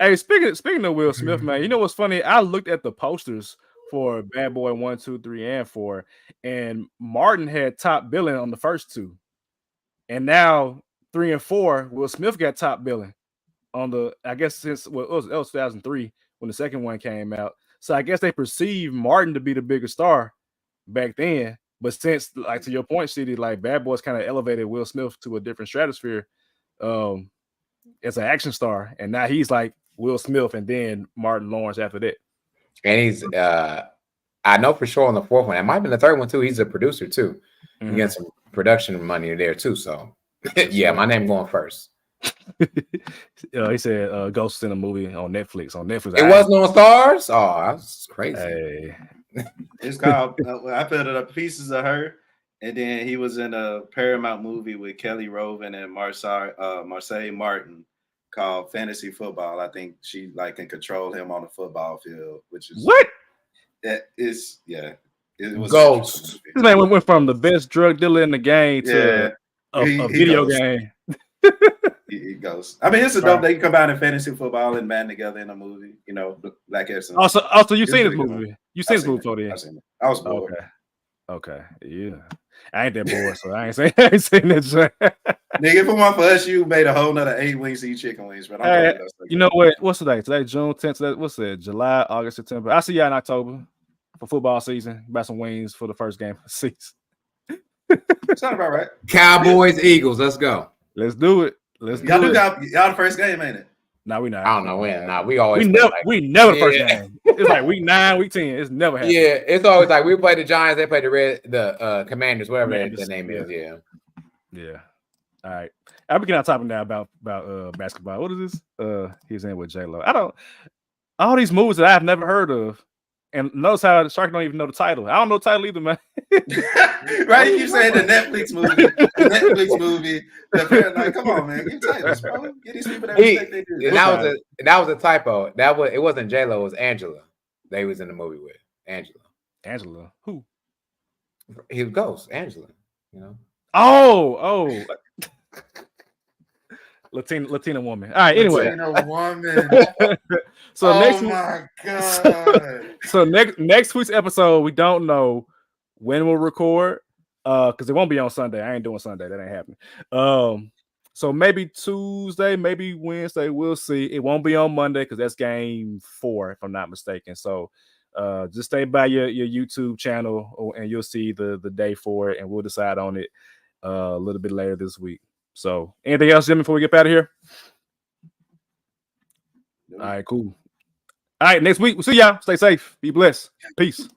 Hey, speaking of Will Smith, man, you know what's funny? I looked at the posters for Bad Boy 1, 2, 3, and 4, and Martin had top billing on the first 2, and now 3 and 4, Will Smith got top billing on the. I guess since it was 2003 when the second one came out. So I guess they perceived Martin to be the bigger star back then. But since, like to your point, CD, like Bad Boys kind of elevated Will Smith to a different stratosphere as an action star, and now he's like Will Smith and then Martin Lawrence after that. And he's I know for sure on the 4th one, it might have been the 3rd one too. He's a producer too. Mm-hmm. You get some production money there too. So yeah, my name going first. He said Ghosts in a movie on Netflix. It wasn't on Stars. Oh, that's crazy. Hey. It's called I put it up Pieces of Her, and then he was in a Paramount movie with Kelly Rowland and Marseille Martin called Fantasy Football. I think she like can control him on the football field, which is what that is. Yeah, it was Ghost. This man went from the best drug dealer in the game to a video game. He goes. I mean, it's a dope. They can combine in fantasy football and band together in a movie. You know, Black Epson. Also, you've seen this movie. You've seen this movie before, I've seen it. I was bored. Okay, yeah. I ain't that bored, so I ain't saying that. Nigga, if it weren't for us, you made a whole nother 8 wings to eat chicken wings. But you know what? What's today? Today, June 10th. What's that? July, August, September. I'll see y'all in October for football season. Buy some wings for the first game of the season. Sound about right. Cowboys, Eagles. Let's go. Let's do it. Y'all the first game, ain't it? No, we not. I don't know when. Nah, we always we never first game. It's like week 9, week 10. It's never happened. Yeah, it's always like we play the Giants, they play the Commanders, whatever the name is. Yeah. All right. I'm beginning on topic now about basketball. What is this? He's in with J-Lo. All these movies that I've never heard of. And notice how the Shark don't even know the title. I don't know the title either, man. Right? You keep saying the Netflix movie. Like, come on, man. Get titles, bro. Get these people that respect they do. That was a typo. It wasn't J-Lo, it was Angela. They was in the movie with Angela. Who? He was Ghost, Angela. You know. Oh. Latina woman. All right. Anyway. Latina woman. My God. So next week's episode, we don't know when we'll record, because it won't be on Sunday. I ain't doing Sunday. That ain't happening. So maybe Tuesday, maybe Wednesday. We'll see. It won't be on Monday because that's game 4, if I'm not mistaken. So just stay by your YouTube channel, and you'll see the day for it, and we'll decide on it a little bit later this week. So anything else, Jimmy, before we get out of here? All right, cool. All right, next week we'll see y'all. Stay safe. Be blessed. Peace.